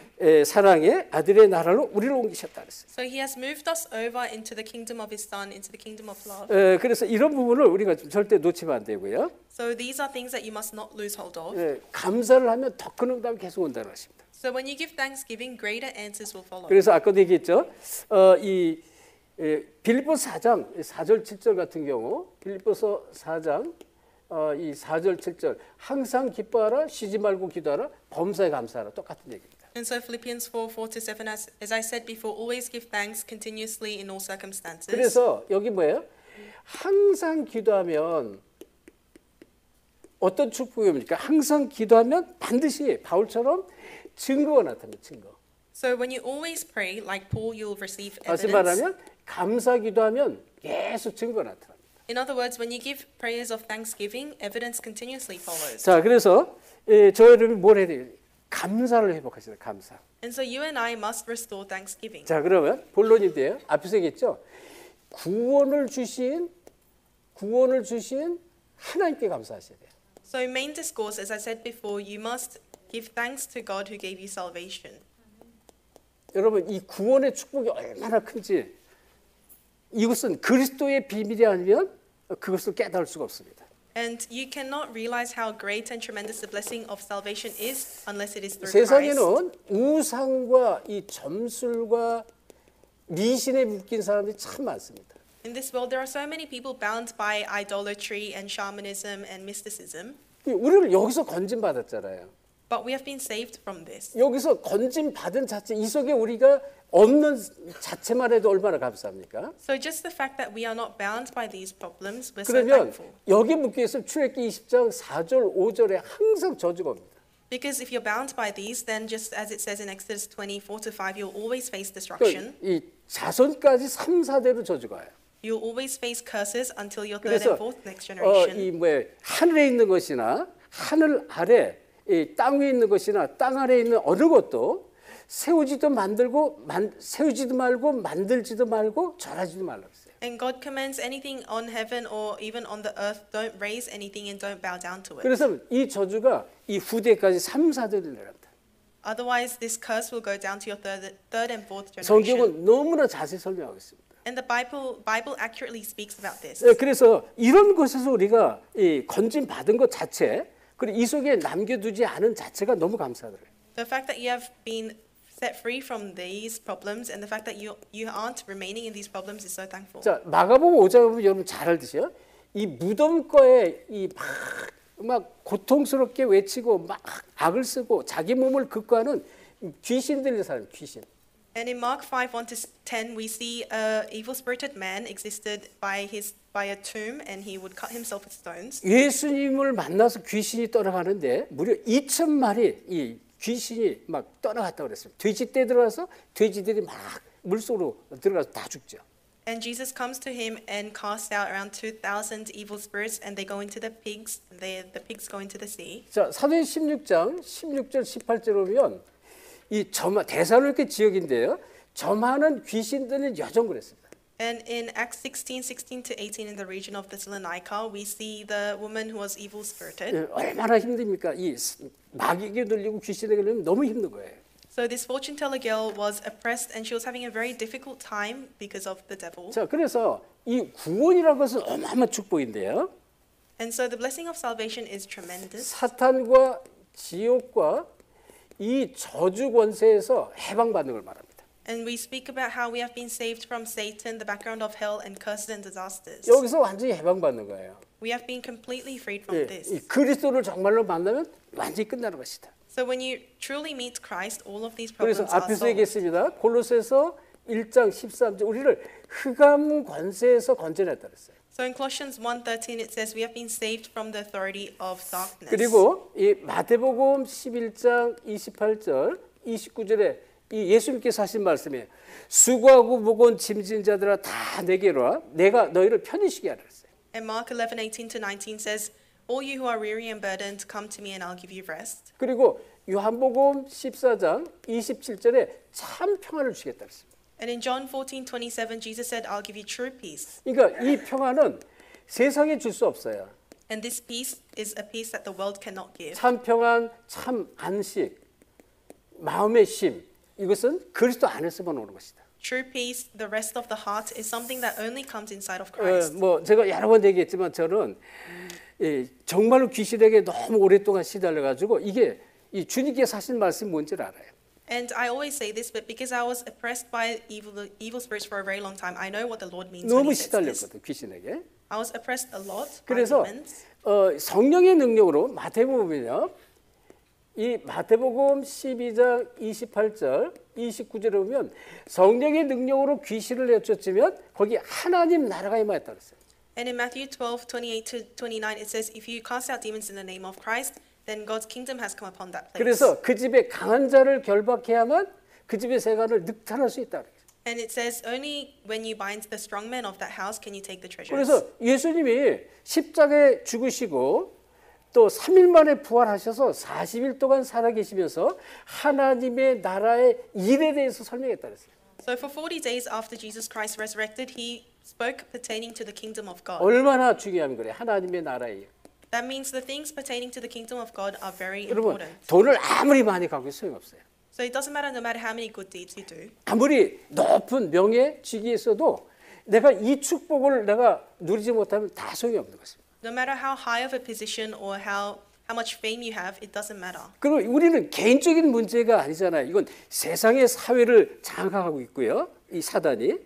사랑의 아들의 나라로 우리를 옮기셨다 그랬어요. So he has moved us over into the kingdom of his son, into the kingdom of love. 그래서 이런 부분을 우리가 좀 절대 놓치면 안 되고요. So these are things that you must not lose hold of. 감사를 하면 더 큰 응답이 계속 온다는 것입니다. So when you give thanksgiving, greater answers will follow. 그래서 아까도 얘기했죠. 이 빌립보서 4장 4절 7절 같은 경우 빌립보서 4장 이 4절 7절 항상 기뻐하라 쉬지 말고 기도하라 범사에 감사하라 똑같은 얘기입니다. And so Philippians 4:4-7 as I said before, always give thanks continuously in all circumstances. 그래서 여기 뭐예요? 항상 기도하면 어떤 축복입니까? 항상 기도하면 반드시 바울처럼 증거가 나타납니다. 증거. So when you always pray like Paul, you'll receive 다시 evidence. 말하면 감사 기도하면 계속 증거가 나타납니다. In other words, when you give prayers of thanksgiving, evidence continuously follows. 자, 그래서 저 여러분이 뭘 해야 돼요? 감사를 회복하시라. 감사. And so you and I must restore thanksgiving. 자, 그러면 본론인데요. 앞에서 얘기했죠. 구원을 주신 하나님께 감사하셔야 돼요. So main discourse, as I said before, you must give thanks to God who gave you salvation. 여러분 이 구원의 축복이 얼마나 큰지 이것은 그리스도의 비밀이 아니면 그것을 깨달을 수가 없습니다. And you cannot realize how great and tremendous the blessing of salvation is unless it is through Christ. 세상에는 우상과 이 점술과 미신에 묶인 사람들이 참 많습니다. In this world, there are so many people bound by idolatry and shamanism and mysticism. 우리를 여기서 건진 받았잖아요. But we have been saved from this. 여기서 건진 받은 자체 이 속에 우리가 없는 자체만 해도 얼마나 감사합니까? So just the fact that we are not bound by these problems, we're so 그러면 thankful. 여기 묶여 있으면 출애굽기 20장 4절 5절에 항상 저주가 옵니다. Because if you're bound by these, then just as it says in Exodus 24-5, you'll always face destruction. 이 자손까지 3, 4대로 저주가 와요. You'll always face curses until your third 그래서 and fourth next generation. 이 하늘에 있는 것이나 하늘 아래 이 땅 위에 있는 것이나 땅 아래에 있는 어느 것도 세우지도 말고 만들지도 말고 절하지도 말라 그랬어요. And God commands anything on heaven or even on the earth, don't raise anything and don't bow down to it. 그래서 이 저주가 이 후대까지 3, 4대를 내려간다. Otherwise, this curse will go down to your third and fourth generation. 성경은 너무나 자세히 설명하고 있습니다. And the Bible accurately speaks about this. 그래서 이런 것에서 우리가 이 건진 받은 것 자체, 그리고 이 속에 남겨두지 않은 자체가 너무 감사하더라고요. The fact that you have been set free from these problems and the fact that you aren't remaining in these problems is so thankful. 자, 마가복음 5장 보면 여러분 잘 알듯이요. 이 무덤거에 막 고통스럽게 외치고 막 악을 쓰고 자기 몸을 극구하는 귀신 들린 사람, 귀신. And in Mark 5:1-10, we see a evil-spirited man existed by a tomb, and he would cut himself with stones. 예수님을 만나서 귀신이 떠나가는데 무려 2,000마리 이 귀신이 막 떠나갔다고 그랬습니다. 돼지떼 들어가서 돼지들이 막 물속으로 들어가서 다 죽죠. And Jesus comes to him and casts out around 2,000 evil spirits, and they go into the pigs. The pigs go into the sea. 자, 사도행 16장 16절 18절 보면 이 대사로니게 지역인데요. 점하는 귀신들은 여전 그랬습니다. And in Acts 16:16 to 18 in the region of Thessalonica, we see the woman who was evil spirited. 예, 얼마나 힘듭니까? 이 마귀에게 들리고 귀신에게 들리면 너무 힘든 거예요. So this fortune teller girl was oppressed and she was having a very difficult time because of the devil. 자, 그래서 이 구원이라는 것은 어마어마한 축복인데요. And so the blessing of salvation is tremendous. 사탄과 지옥과 이 저주 권세에서 해방받는 걸 말합니다. And we speak about how we have been saved from Satan, the background of hell and curses and disasters. 여기서 완전히 해방받는 거예요. We have been completely freed from 예, this. 이 그리스도를 정말로 만나면 완전히 끝나는 것이다. So when you truly meet Christ, all of these 그래서 problems are 앞에서 solved. 얘기했습니다. 골로새서 1장 13절 우리를 흑암 권세에서 건져냈다 그랬어요. So in Colossians 1:13 it says we have been saved from the authority of darkness. 그리고 이 마태복음 11장 28절 29절에 이 예수님께서 하신 말씀이에요. 수고하고 무거운 짐진 자들아 다 내게로 와. 내가 너희를 편히 쉬게 하라 그랬어요. And Mark 11:18 to 19 says, "All you who are weary and burdened, come to me and I'll give you rest." 그리고 요한복음 14장 27절에 참 평안을 주겠다 그랬습니다. And in John 14:27 Jesus said, "I'll give you true peace." 그러니까 이 평안은 세상에 줄 수 없어요. And this peace is a peace that the world cannot give. 참 평안, 참 안식, 마음의 쉼 이것은 그리스도 안에서만 오는 것이다. True peace, the rest of the heart, is something that only comes inside of Christ. 뭐 제가 여러 번 얘기했지만 저는 정말로 귀신에게 너무 오랫동안 시달려 가지고 이게 이 주님께서 하신 말씀이 뭔지를 알아요. And I always say this, but because I was oppressed by evil spirits for a very long time, I know what the Lord means when 너무 He says this. 시달렸거든 귀신에게. I was oppressed a lot by 그래서 demons. 성령의 능력으로 마태복음은요. 이 마태복음 12장 28절 29절에 보면 성령의 능력으로 귀신을 내쫓으면 거기 하나님 나라가 임하였다 그랬어요. And in Matthew 12:28 to 29, it says, "If you cast out demons in the name of Christ, then God's kingdom has come upon that place." 그래서 그 집에 강한 자를 결박해야만 그 집의 세간을 늑탈할 수 있다. And it says, "Only when you bind the strong men of that house can you take the treasures." 그래서 예수님이 십자가에 죽으시고 또 3일 만에 부활하셔서 40일 동안 살아계시면서 하나님의 나라의 일에 대해서 설명했다 그랬어요. So for 40 days after Jesus Christ resurrected, he spoke pertaining to the kingdom of God. 얼마나 중요한 거래요. 하나님의 나라에. That means the things pertaining to the kingdom of God are very 여러분 important. 돈을 아무리 많이 갖고 소용없어요. So it doesn't matter no matter how many good deeds you do. 아무리 높은 명예, 직위에서도 내가 이 축복을 내가 누리지 못하면 다 소용이 없는 것입니다. No matter how high of a position or how much fame you have, it doesn't matter. 그리고 우리는 개인적인 문제가 아니잖아요. 이건 세상의 사회를 장악하고 있고요. 이 사단이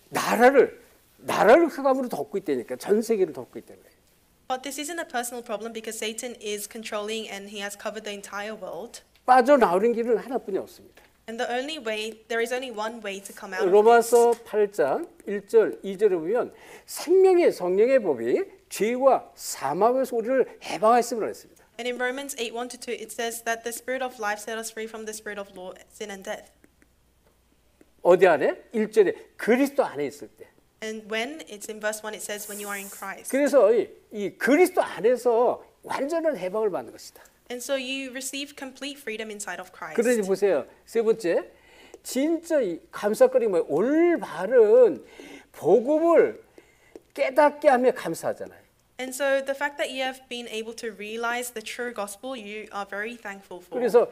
나라를 흑암으로 덮고 있다니까. 전 세계를 덮고 있다는 거예요. But this isn't a personal problem because Satan is controlling and he has covered the entire world. 빠져나오는 길은 하나뿐이 없습니다. And there is only one way to come out of this. 로마서 8장 1절 2절에 보면 생명의 성령의 법이 죄와 사망에서 우리를 해방하였음을 했습니다. And in Romans 8:1 to 2, it says that the spirit of life set us free from the spirit of law, sin and death. 어디 안에? 1절에 그리스도 안에 있을 때. And when it's in verse 1, it says when you are in Christ. 그래서 이 그리스도 안에서 완전한 해방을 받는 것이다. And so you receive complete freedom inside of Christ. 그러니 보세요. 세 번째, 진짜 이 감사거리 뭐예요? 올바른 복음을 깨닫게 하며 감사하잖아요. And so the fact that you have been able to realize the true gospel, you are very thankful for. 그래서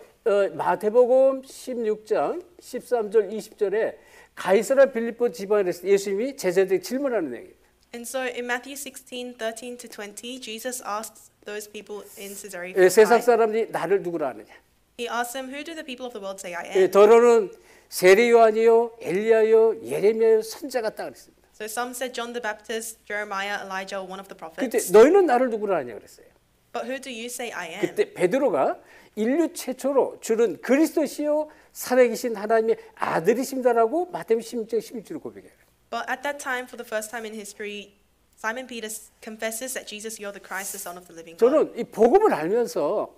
마태복음 16장 13절 20절에 가이사랴 빌립보 지방에서 예수님이 제자들에게 질문하는 내용이에요. And so in Matthew 16:13 to 20, Jesus asks those people in Caesarea 세상 Philippi, 사람들이 나를 누구라 하느냐? he asks them, "Who do the people of the world say I am?" 더러는 세례 요한이요, 엘리야요, 예레미야요, 선자 같다 그랬습니다. So some said John the Baptist, Jeremiah, Elijah, or one of the 그때 prophets. 너희는 나를 누구라 하냐 그랬어요. But who do you say I am? 그때 베드로가 인류 최초로 주는 그리스도시요 살아계신 하나님의 아들이십니다라고 마태복음 16장 11절을 고백해요. But at that time, for the first time in history, Simon Peter confesses that Jesus, you are the Christ, the Son of the living God. 저는 이 복음을 알면서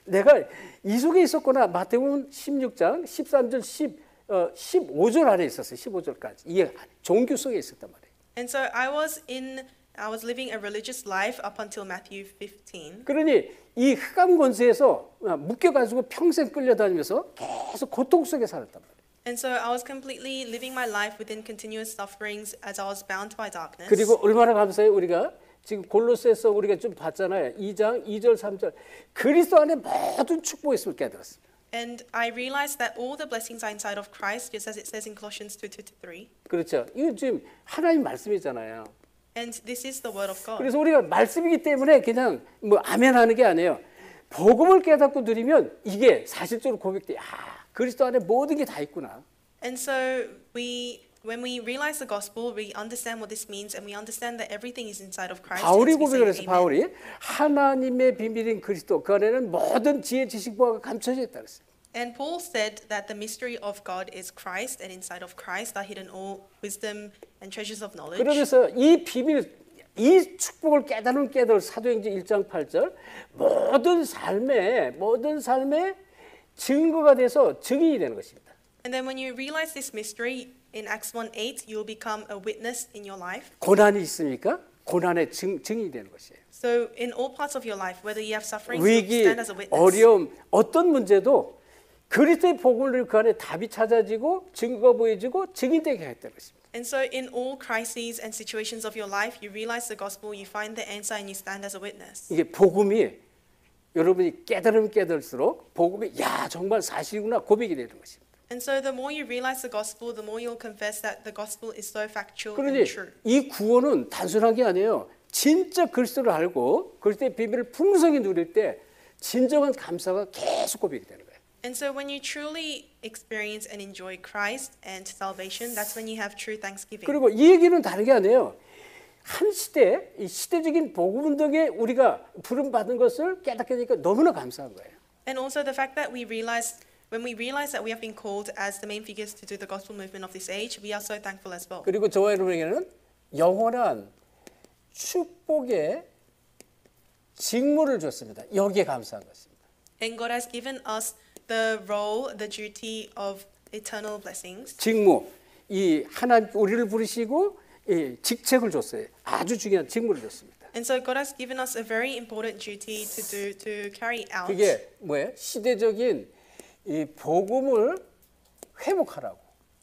내가 이 속에 있었구나. 마태복음 16장 13절 15절 안에 있었어요. 15절까지. 이 종교 속에 있었단 말이에요. And so I was living a religious life up until Matthew 15. 그러니 이 흑암 권세에서 묶여가지고 평생 끌려다니면서 계속 고통 속에 살았단 말이에요. And so I was completely living my life within continuous sufferings as I was bound by darkness. 그리고 얼마나 감사해요. 우리가 지금 골로새서 우리가 좀 봤잖아요. 2장 2절 3절 그리스도 안에 모든 축복이 있음을 깨달았습니다. And I realized that all the blessings are inside of Christ, just as it says in Colossians 2:2-3. 그렇죠. 이거 지금 하나님 말씀이잖아요. And this is the word of God. 그래서 우리가 말씀이기 때문에 그냥 뭐 아멘 하는 게 아니에요. 복음을 깨닫고 누리면 이게 사실적으로 고백돼. 그리스도 안에 모든 게 다 있구나. And so when we realize the gospel, we understand what this means, and we understand that everything is inside of Christ. 바울이 hence we say 고백을 해서 amen. 바울이 하나님의 비밀인 그리스도 그 안에는 모든 지혜 지식과 감춰져 있다 그랬어요. And Paul said that the mystery of God is Christ, and inside of Christ are hidden all wisdom and treasures of knowledge. 그러면서 이 비밀, 이 축복을 깨달을 사도행전 1장 8절 모든 삶의 증거가 돼서 증인이 되는 것입니다. And then when you realize this mystery in Acts 1:8, you'll become a witness in your life. 고난이 있으니까 고난의 증인이 되는 것이에요. So in all parts of your life, whether you have sufferings, you 위기, stand as a witness. 어려움, 어떤 문제도 그리스도의 복음을 그 안에 답이 찾아지고 증거가 보여지고 증인되게 했다는 것입니다. And so in all crises and situations of your life, you realize the gospel, you find the answer, and you stand as a witness. 이게 복음이 여러분이 깨달으면 깨달을수록 복음이 정말 사실이구나 고백이 되는 것입니다. And so the more you realize the gospel, the more you'll confess that the gospel is so factual 그러니 and true. 이 구원은 단순한 게 아니에요. 진짜 그리스도를 알고 그리스도의 비밀을 풍성히 누릴 때 진정한 감사가 계속 고백이 되는 거예요. And so when you truly experience and enjoy Christ and salvation, that's when you have true thanksgiving. 그리고 이 얘기는 다른 게 아니에요. 한 시대, 이 시대적인 복음 운동에 우리가 부름받은 것을 깨닫게 되니까 너무나 감사한 거예요. And also the fact that when we realize that we have been called as the main figures to do the gospel movement of this age, we are so thankful as well. 그리고 저와 여러분에게는 영원한 축복의 직무를 줬습니다. 여기에 감사한 것입니다. And God has given us the role, the duty of eternal blessings. 직무, 이 하나님 우리를 부르시고 이 직책을 줬어요. 아주 중요한 직무를 줬습니다. And so God has given us a very important duty to carry out. 그게 뭐예요? 시대적인 이 복음을 회복하라고.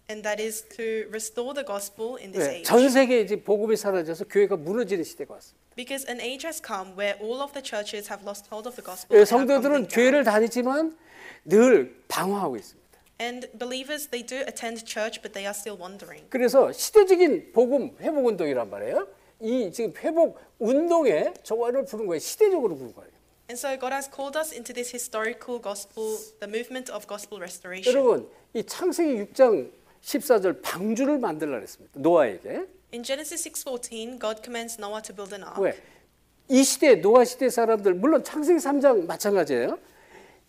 And that is to restore the gospel in this age. 전 세계에 이제 복음이 사라져서 교회가 무너지는 시대가 왔습니다. Because an age has come where all of the churches have lost hold of the gospel. 성도들은 교회를 다니지만 늘 방황하고 있습니다. And believers, they do attend church, but they are still wandering. 그래서 시대적인 복음 회복 운동이란 말이에요. 이 지금 회복 운동에 저와를 부른 거예요. 시대적으로 부른 거예요. And so God has called us into this historical gospel, the movement of gospel restoration. 여러분, 이 창세기 6장 14절 방주를 만들라 그랬습니다. 노아에게. In Genesis 6:14, God commands Noah to build an ark. 왜? 이 시대 노아 시대 사람들 물론 창세기 3장 마찬가지예요.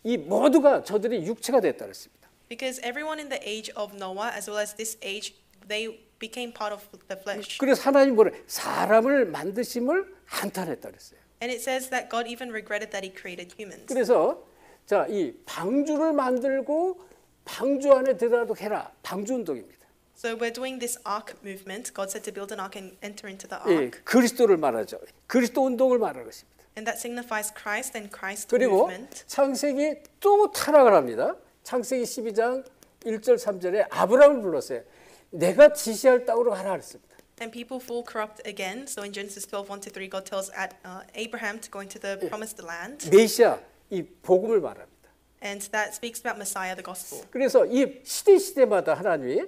이 모두가 저들이 육체가 됐다 그랬습니다. Because everyone in the age of Noah, as well as this age, they became part of the flesh. 그래서 하나님 뭐래? 사람을 만드심을 한탄했다 그랬어요. And it says that God even regretted that He created humans. 그래서 자, 이 방주를 만들고 방주 안에 들어가도록 해라. 방주 운동입니다. So we're doing this ark movement. God said to build an ark and enter into the 예, ark. 그리스도를 말하죠. 그리스도 운동을 말하는 것입니다. And that signifies Christ and Christ 그리고 movement. 창세기 또 타락을 합니다. 창세기 12장 1절 3절에 아브라함을 불렀어요. 내가 지시할 땅으로 가라 그랬습니다. And people fall corrupt again. So in Genesis 12:1-3, God tells Abraham to go into the promised land. 메시아 이 복음을 말합니다. And that speaks about Messiah, the gospel. 그래서 이 시대마다 하나님이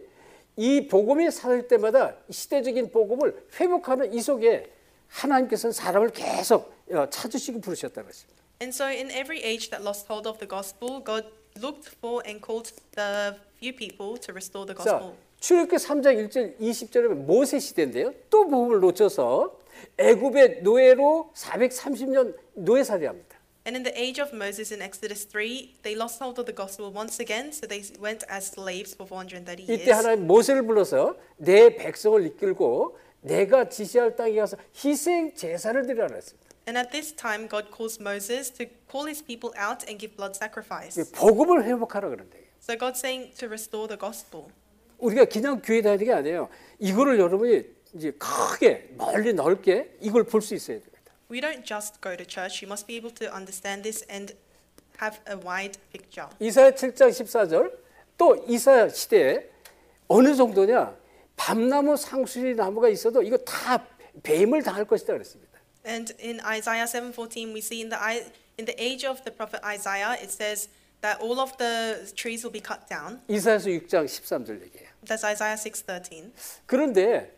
이 복음이 살 때마다 시대적인 복음을 회복하는 이 속에 하나님께서는 사람을 계속 찾으시고 부르셨다는 것입니다. And so in every age that lost hold of the gospel, God looked for and called the few people to restore the 자, gospel. 출애굽기 3장 1절 20절에 모세 시대인데요. 또 복음을 놓쳐서 애굽의 노예로 430년 노예살이합니다. And in the age of Moses in Exodus 3, they lost hold of the gospel once again, so they went as slaves for 430 years. 이때 하나님 모세를 불러서 내 백성을 이끌고 내가 지시할 땅에 가서 희생 제사를 드리라 그랬습니다. And at this time, God calls Moses to call his people out and give blood sacrifice. 복음을 회복하라 그런데요. So God's saying to restore the gospel. 우리가 그냥 교회 다니는 게 아니에요. 이거를 여러분이 이제 크게 멀리 넓게 이걸 볼 수 있어야 됩니다. We don't just go to church. You must be able to understand this and have a wide picture. 이사야 7장 14절 또 이사야 시대에 어느 정도냐 밤나무 상수리 나무가 있어도 이거 다 뱀을 당할 것이다 그랬습니다. And in Isaiah 7:14, we see in the age of the prophet Isaiah, it says that all of the trees will be cut down. 이사야서 6장 13절 얘기예요. That's Isaiah 6:13. 그런데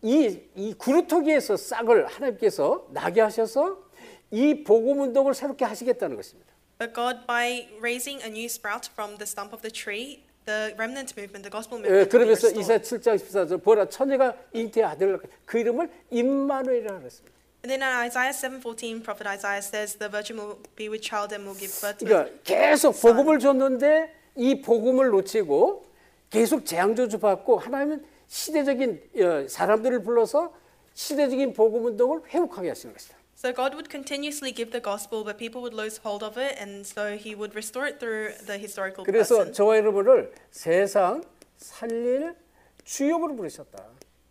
이 구루터기에서 싹을 하나님께서 나게 하셔서 이 복음 운동을 새롭게 하시겠다는 것입니다. But God, by raising a new sprout from the stump of the tree, the remnant movement, the gospel movement, will be 그러면서 restored. 이사야 7장 14절 보라 천녀가 잉태의 아들을 낳고 그 이름을 임마누엘이라고 그랬습니다. And then in Isaiah 7:14, prophet Isaiah says the virgin will be with child and will give birth to 그러니까 계속 복음을 줬는데 이 복음을 놓치고 계속 재앙저주 받고 하나님은 시대적인 사람들을 불러서 시대적인 복음 운동을 회복하게 하시는 것이다. So God would continuously give the gospel, but people would lose hold of it, and so He would restore it through the historical 그래서 person. 저와 여러분을 세상 살릴 주역으로 부르셨다.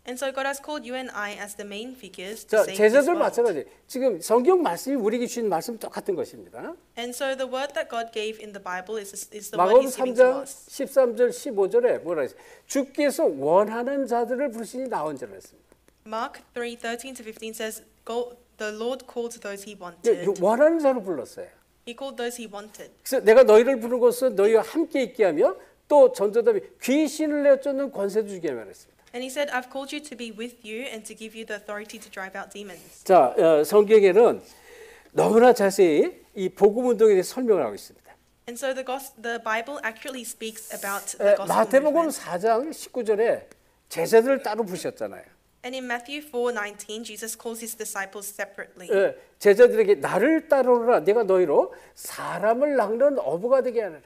And so God has called you and I as the main figures 자, to save this 제자들 world. 마찬가지. 지금 성경 말씀이 우리에게 주신 말씀 똑같은 것입니다. And so the word that God gave in the Bible is the word 마가복음 He's giving to 3장 us. 13절 15절에 뭐라 했어요? 주께서 원하는 자들을 부르시니 나온지라 했습니다. Mark 3:13 to 15 says, the Lord called those He 예, wanted. 원하는 자를 불렀어요. He called those He wanted. 그래서 내가 너희를 부른 것은 너희와 함께 있게 하며 또 전도다음에 귀신을 내쫓는 권세도 주게 하며 했습니다. And He said, I've called you to be with you and to give you the authority to drive out demons. 자, 성경에는 너무나 자세히 이 복음 운동에 대해 설명을 하고 있습니다. And so the Bible accurately speaks about the gospel 마태복음 movement. 4장 19절에 제자들을 따로 부르셨잖아요. And in Matthew 4:19, Jesus calls His disciples separately. 제자들에게 나를 따르라 내가 너희로 사람을 낚는 어부가 되게 하리라.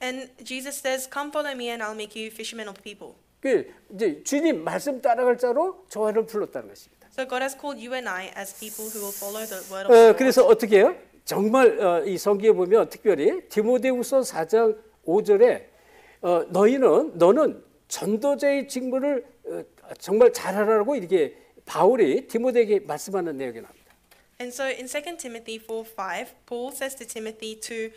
And Jesus says, come follow me and I'll make you fishermen of people. 그 이제 주님 말씀 따라갈 자로 저희를 불렀다는 것입니다. So God has called you and I as people who will follow the word of the Lord. 그래서 어떻게 해요? 정말 이 성경에 보면 특별히 디모데후서 4장 5절에 너는 전도자의 직무를 정말 잘하라고 이렇게 바울이 디모데에게 말씀하는 내용이 나옵니다. And so in 2 Timothy 4:5, Paul says to Timothy to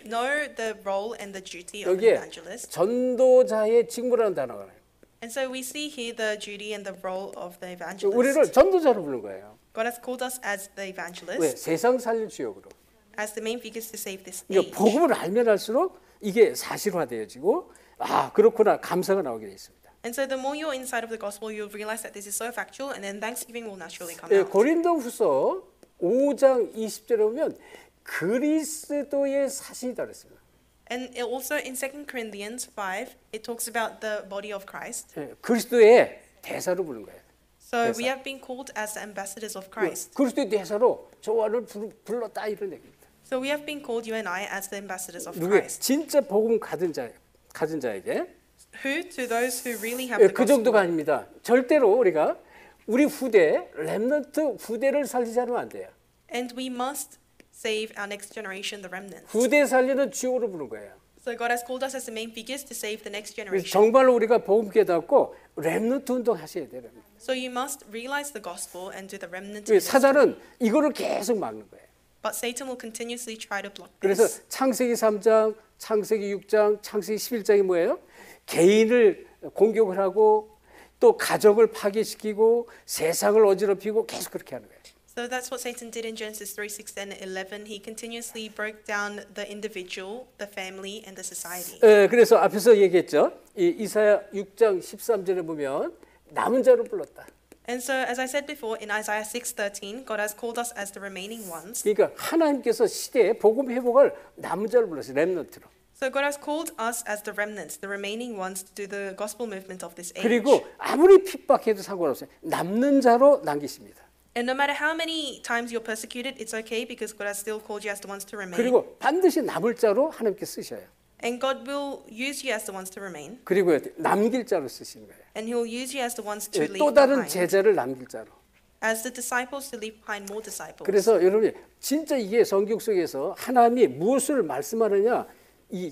know the role and the duty of an 여기에 evangelist. 전도자의 직무라는 단어가 나와요. And so we see here the duty and the role of the 우리를 evangelist. 전도자로 부르는 거예요. God has called us as the 왜? evangelist, 세상 살릴 주역으로. as the main figures to save this 그러니까 age. 복음을 알면 할수록 이게 사실화되어지고 그렇구나 감사가 나오게 돼 있습니다. And so the more you're inside of the gospel, you'll realize that this is so factual, and then thanksgiving will naturally come out. 고린도후서 5장 20절에 보면 그리스도의 사신이다 그랬습니다. And also in 2 Corinthians 5, it talks about the body of Christ. 그리스도의 대사로 부르는 거예요. So 대사. we have been called as the ambassadors of Christ. 그리스도의 대사로 저와를 불렀다 이런 얘기입니다. So we have been called, you and I, as the ambassadors of 누구의 Christ. 진짜 복음 가진 자에게 Who? To those who really have the 그 gospel. 정도가 아닙니다. 절대로 우리가 우리 후대 렘넌트 후대를 살리지 않으면 안 돼요. And we must save our next generation, the remnants. 후대 살리는 주역으로 부른 거예요. So God has called us as the main figures to save the next 그래서 generation. 정말로 우리가 복음 깨닫고 렘넌트 운동 하셔야 돼요. So you must realize the gospel and do the remnant. 왜 ministry. 사단은 이거를 계속 막는 거예요. But Satan will continuously try to block 그래서 this. 창세기 3장, 창세기 6장, 창세기 11장이 뭐예요? 개인을 공격을 하고 또 가족을 파괴시키고 세상을 어지럽히고 계속 그렇게 하는 거예요. So that's what Satan did in Genesis 3, 6, and 11. He continuously broke down the individual, the family, and the society. 그래서 앞에서 얘기했죠. 이사야 6장 13절에 보면 남은 자로 불렀다. And so, as I said before, in Isaiah 6:13, God has called us as the remaining ones. 그러니까 하나님께서 시대에 복음 회복을 남은 자로 불렀어요. 렘넌트로. So God has called us as the remnants, the remaining ones, to do the gospel movement of this age. 그리고 아무리 핍박해도 상관없어요. 남는 자로 남기십니다. And no matter how many times you're persecuted, it's okay because God has still called you as the ones to remain. 그리고 반드시 남을 자로 하나님께 쓰셔요. And God will use you as the ones to remain. 그리고 남길 자로 쓰시는 거예요. And He'll use you as the ones to leave 또 다른 behind. 제자를 남길 자로. As the disciples to leave behind more disciples. 그래서 여러분이 진짜 이게 성경 속에서 하나님이 무엇을 말씀하느냐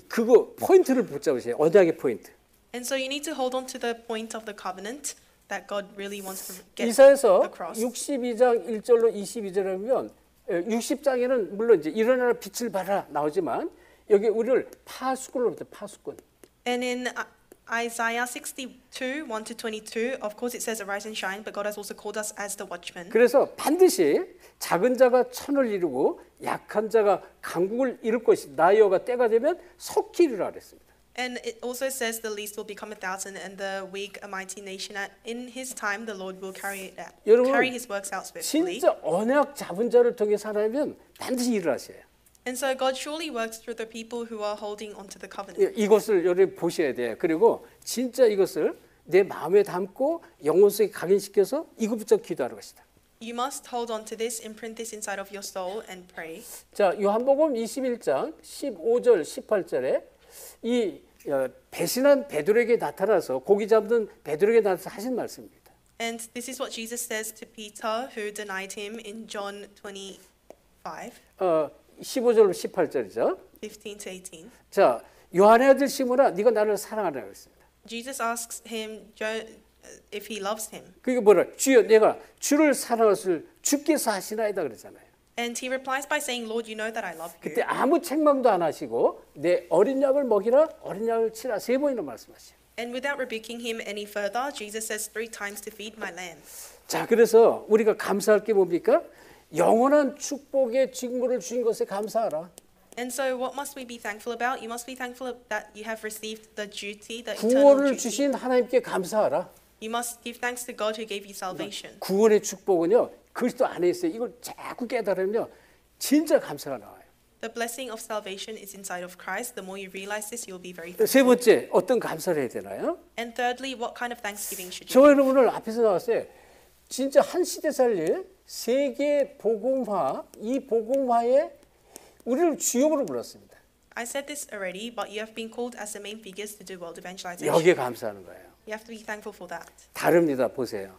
그거 포인트를 붙잡으세요. 언약의 포인트. And so you need to hold on to the point of the covenant that God really wants to get 이사야서 across. 62장 1절로 22절에 보면 60장에는 물론 이제 일어나라 빛을 발하라 나오지만 여기 우리를 파수꾼으로 부터 파수꾼. And in Isaiah 62, 1 to 22, of course it says arise and shine, but God has also called us as the watchmen. 그래서 반드시 작은 자가 천을 이루고 약한 자가 강국을 이룰 것이 나여가 때가 되면 속히 이루라 그랬습니다. And it also says the least will become 1,000 and the weak a mighty nation. In his time the Lord will carry 여러분, his works out swiftly. 진짜 언약 잡은 자를 통해 살아면 반드시 일을 하셔요. And so God surely works through the people who are holding onto the covenant. 이것을 여러분 보셔야 돼요. 그리고 진짜 이것을 내 마음에 담고 영혼 속에 각인시켜서 이거 붙잡고 기도하는 것이다. You must hold on to this, imprint this inside of your soul and pray. 자, 요한복음 21장 15절 18절에 이 배신한 베드로에게 나타나서 고기 잡는 베드로에게 나타나서 하신 말씀입니다. And this is what Jesus says to Peter who denied him in John 25, 15절로 18절이죠. 15 to 18. 자, 요한의 아들 시몬아, 네가 나를 사랑하느냐 그랬습니다. Jesus asks him if he loves him. 그게 뭐라? 주여, 내가 주를 사랑하실 주께서 하시나이다 그랬잖아요. And he replies by saying, Lord, you know that I love you. 그때 아무 책망도 안 하시고 내 어린 양을 먹이라, 어린 양을 치라 3번이나 말씀하셔요. And without rebuking him any further, Jesus says 3 times to feed my lambs. 자, 그래서 우리가 감사할 게 뭡니까? 영원한 축복의 직무를 주신 것에 감사하라. And so what must we be thankful about? You must be thankful that you have received the duty, the 구원을 eternal duty. 주신 하나님께 감사하라. You must give thanks to God who gave you salvation. 구원의 축복은요, 그리스도 안에 있어요. 이걸 자꾸 깨달으면요, 진짜 감사가 나와요. The blessing of salvation is inside of Christ. The more you realize this, you'll be very 세 thankful. 번째, 어떤 감사를 해야 되나요? And thirdly, what kind of thanksgiving should 저 you do? 여러분을 앞에서 나왔어요. 진짜 한 시대 살릴 세계 복음화, 이 복음화에 우리를 주역으로 불렀습니다. I said this already, but you have been called as the main figures to do world evangelization. 여기에 감사하는 거예요. You have to be thankful for that. 다릅니다. 보세요.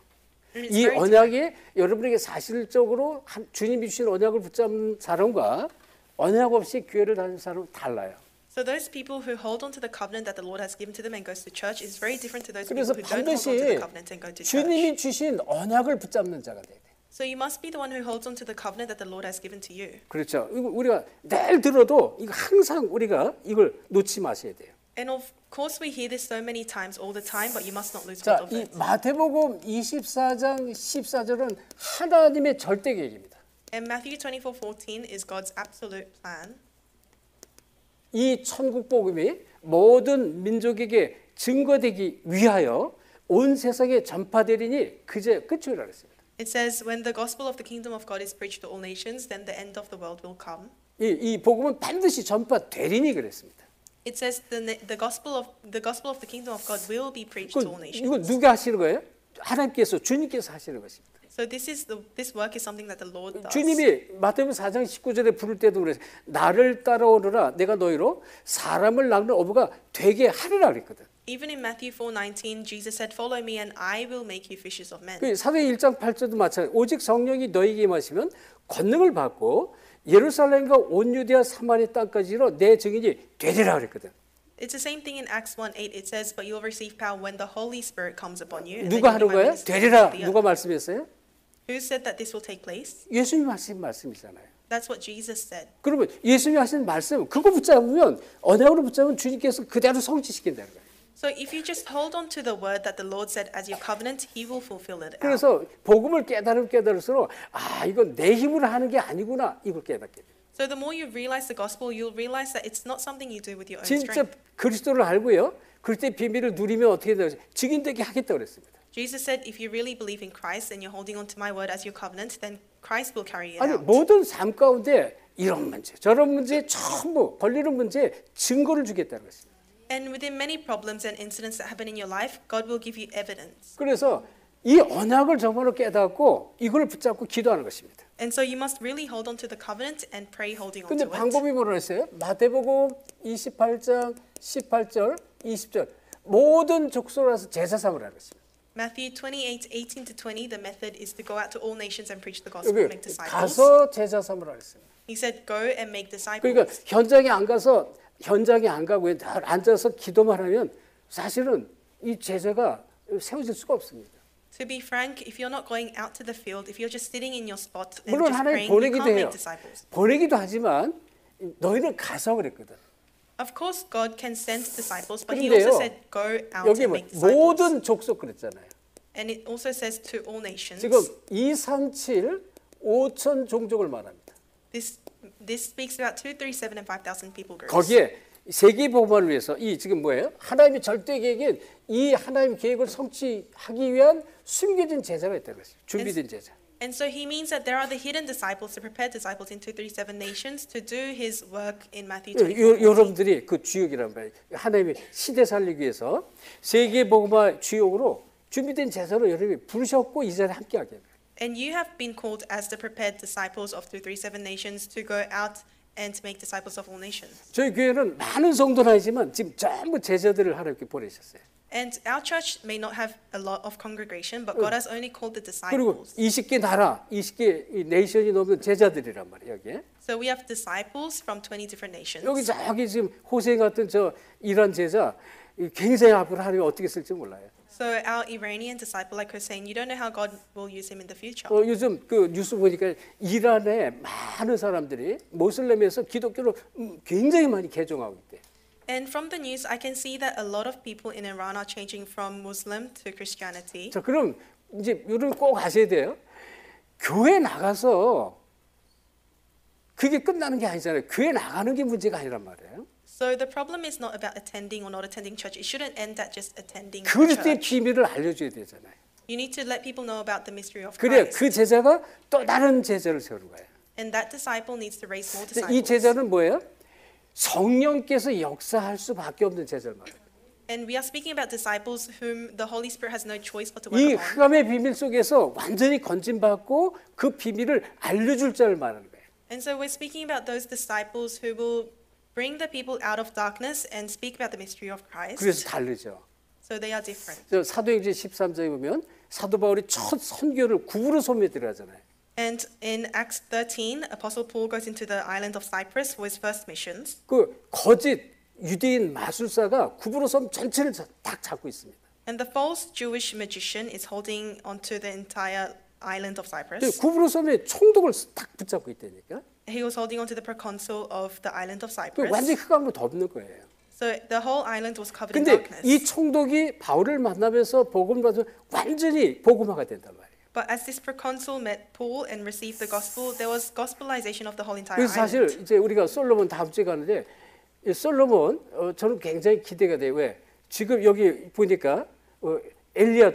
And it's 이 very 언약이 여러분에게 사실적으로 주님이 주신 언약을 붙잡는 사람과 언약 없이 교회를 다니는 사람은 달라요. So those people who hold on to the covenant that the Lord has given to them and goes to church is very different to those people 그래서 who don't hold on to the 반드시 covenant and go to church. 주님이 주신 언약을 붙잡는 자가 돼야 돼. So you must be the one who holds on to the covenant that the Lord has given to you. 그렇죠. 이거 우리가 늘 들어도 이거 항상 우리가 이걸 놓지 마셔야 돼요. And of course we hear this so many times all the time, but you must not lose 자, hold of 이 it. 마태복음 24장 14절은 하나님의 절대 계획입니다. And Matthew 24:14 is God's absolute plan. 이 천국 복음이 모든 민족에게 증거되기 위하여 온 세상에 전파되리니 그제 끝이라 그랬습니다. It says, when the gospel of the kingdom of God is preached to all nations, then the end of the world will come. 이 복음은 반드시 전파되리니 그랬습니다. It says the gospel of the kingdom of God will be preached to all nations. 이거 누가 하시는 거예요? 하나님께서 주님께서 하시는 것입니다. So this work is something that the Lord does. 주님이 마태복음 4장 19절에 부를 때도 그래서 나를 따라오너라 내가 너희로 사람을 낚는 어부가 되게 하리라 그랬거든. Even in Matthew 4:19, Jesus said, "Follow me, and I will make you fishers of men." 사도행 1장 8절도 마찬가지. 오직 성령이 너희에게 임하시면 권능을 받고 예루살렘과 온 유대와 사마리아 땅까지로 내 증인이 되리라 그랬거든. It's the same thing in Acts 1:8. It says, "But you'll receive power when the Holy Spirit comes upon you." And then 누가 하는 you'll be my 거예요? witnesses 되리라. of the 누가 earth. 말씀했어요? Who said that this will take place? 예수님 하신 말씀이잖아요. That's what Jesus said. 그러면 예수님이 하신 말씀 그거 붙잡으면 언약으로 붙잡으면 주님께서 그대로 성취시킨다는 거예요. So if you just hold on to the word that the Lord said as your covenant, He will fulfill it. 그래서 복음을 깨달을수록 이건 내 힘으로 하는 게 아니구나 이걸 깨닫게 돼요. So the more you realize the gospel, you'll realize that it's not something you do with your own 진짜 strength. 그리스도를 알고요. 그리스도의 비밀을 누리면 어떻게 돼요? 증인되게 하겠다고 그랬습니다. Jesus said, if you really believe in Christ and you're holding on to my word as your covenant, then Christ will carry it 아니 out. 모든 삶 가운데 이런 문제, 저런 문제 전부 걸리는 문제에 증거를 주겠다는 것입니다. And within many problems and incidents that happen in your life, God will give you evidence. 그래서 이 언약을 정말로 깨닫고 이걸 붙잡고 기도하는 것입니다. And so you must really hold on to the covenant and pray holding on 근데 to it. 방법이 뭐라 했어요? 마태복음 28장 18절 20절 모든 족속으로서 제사 삼으라는 것입니다. Matthew 28:18 to 20, the method is to go out to all nations and preach the gospel 여기 and make disciples. 가서 제사 삼으라 했어요. He said, go and make disciples. 그러니까 현장에 안 가서 현장에 안 가고 늘 앉아서 기도만 하면 사실은 이 제자가 세워질 수가 없습니다. To be frank, if you're not going out to the field, if you're just sitting in your spot and 물론 just 하나님 praying, you 보내기도 can't 해요. make disciples. 보내기도 하지만 너희는 가서 그랬거든. Of course, God can send disciples, but He also 그런데요, said, "Go out 여기 and 뭐 make disciples." 모든 족속 그랬잖아요. And it also says to all nations. 지금 237 5천 종족을 말합니다. This speaks about 237 and 5,000 people groups. 거기에 세계 복음화를 위해서 이 지금 뭐예요? 하나님의 절대 계획인 이 하나님의 계획을 성취하기 위한 숨겨진 제자가 있다는 것이죠. 준비된 제자. And so he means that there are the hidden disciples, the prepared disciples in 237 nations to do his work in Matthew 24. 여러분들이 그 주역이란 말이에요. 하나님의 시대 살리기 위해서 세계 복음화 주역으로 준비된 제자로 여러분이 부르셨고 이 자리에 함께하게 합니다. And you have been called as the prepared disciples of 237 nations to go out and to make disciples of all nations. 저희 교회는 많은 성도는 아니지만 지금 전부 제자들을 하나님께 보내셨어요. And our church may not have a lot of congregation, but God has only called the 그리고 disciples. 20개 나라, 20개 네이션이 넘는 제자들이란 말이에요. 여기에. So we have disciples from 20 different nations. 여기 저기 지금 호세 같은 저 이란 제자 굉장히 앞으로 하나님이 어떻게 쓸지 몰라요. So our Iranian disciple, like Hussein, you don't know how God will use him in the future. 요즘 그 뉴스 보니까 이란에 많은 사람들이 모슬렘에서 기독교로 굉장히 많이 개종하고 있대. And from the news, I can see that a lot of people in Iran are changing from Muslim to Christianity. 자, 그럼 이제 이런 꼭 아셔야 돼요. 교회 나가서 그게 끝나는 게 아니잖아요. 교회 나가는 게 문제가 아니란 말이에요. So the problem is not about attending or not attending church. It shouldn't end at just attending 그리스도의 church. 비밀을 알려줘야 되잖아요. You need to let people know about the mystery of 그래 Christ. 그 제자가 또 다른 제자를 세우는 거예요. And that disciple needs to raise more 이 disciples. 제자는 뭐예요? 성령께서 역사할 수밖에 없는 제자를 말해요. And we are speaking about disciples whom the Holy Spirit has no choice but to work 이 upon. 흑암의 비밀 속에서 완전히 건진받고 그 비밀을 알려줄 자를 말하는 거예요. And so we're speaking about those disciples who will bring the people out of darkness and speak about the mystery of Christ. 그래서 다르죠. So they are different. 저 사도행전 13장에 보면 사도 바울이 첫 선교를 구부로 섬에 들어가잖아요. And in Acts 13, Apostle Paul goes into the island of Cyprus for his first missions. 그 거짓 유대인 마술사가 구부로 섬 전체를 딱 잡고 있습니다. And the false Jewish magician is holding onto the entire island of 근데 Cyprus. 구부로 섬에 총독을 딱 붙잡고 있다니까. He was holding onto the proconsul of the island of 그 Cyprus. 완전히 흑암으로 덮는 거예요. So the whole island was covered in 근데 darkness. 이 총독이 바울을 만나면서 복음 받으면 완전히 복음화가 된단 말이에요. But as this proconsul met Paul and received the gospel, there was gospelization of the whole entire 그래서 사실 island. 이제 우리가 솔로몬 다음 주에 가는데 이 솔로몬 저는 굉장히 기대가 돼요. 왜? 지금 여기 보니까 엘리야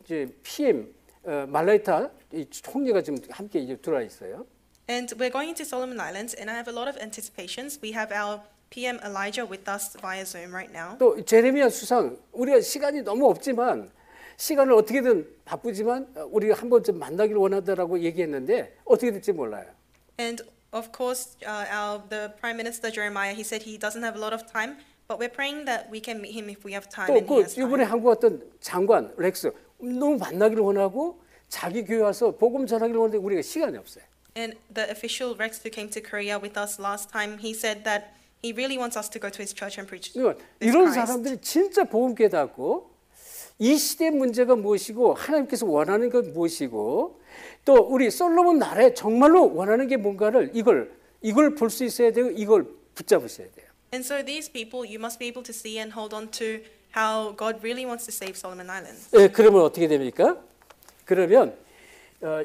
이제 PM 말라이타 이 총리가 지금 함께 이제 들어와 있어요. And we're going to Solomon Islands, and I have a lot of anticipations. We have our PM Elijah with us via Zoom right now. 또 제레미야 수상 우리가 시간이 너무 없지만 시간을 어떻게든 바쁘지만 우리가 한 번쯤 만나기를 원하다라고 얘기했는데 어떻게 될지 몰라요. And of course, the Prime Minister Jeremiah, he said he doesn't have a lot of time, but we're praying that we can meet him if we have time and he 또 has 그 이번에 time. 한국 왔던 장관 렉스 너무 만나기를 원하고 자기 교회 와서 복음 전하기를 원하는데 우리가 시간이 없어요. And the official Rex who came to Korea with us last time, he said that he really wants us to go to his church and preach 그러니까 this 이런 Christ. 사람들이 진짜 복음 깨닫고 이 시대의 문제가 무엇이고 하나님께서 원하는 건 무엇이고 또 우리 솔로몬 나라에 정말로 원하는 게 뭔가를 이걸 볼 수 있어야 되고 이걸 붙잡으셔야 돼요. And so these people, you must be able to see and hold on to how God really wants to save Solomon Islands. 예, 그러면 어떻게 됩니까? 그러면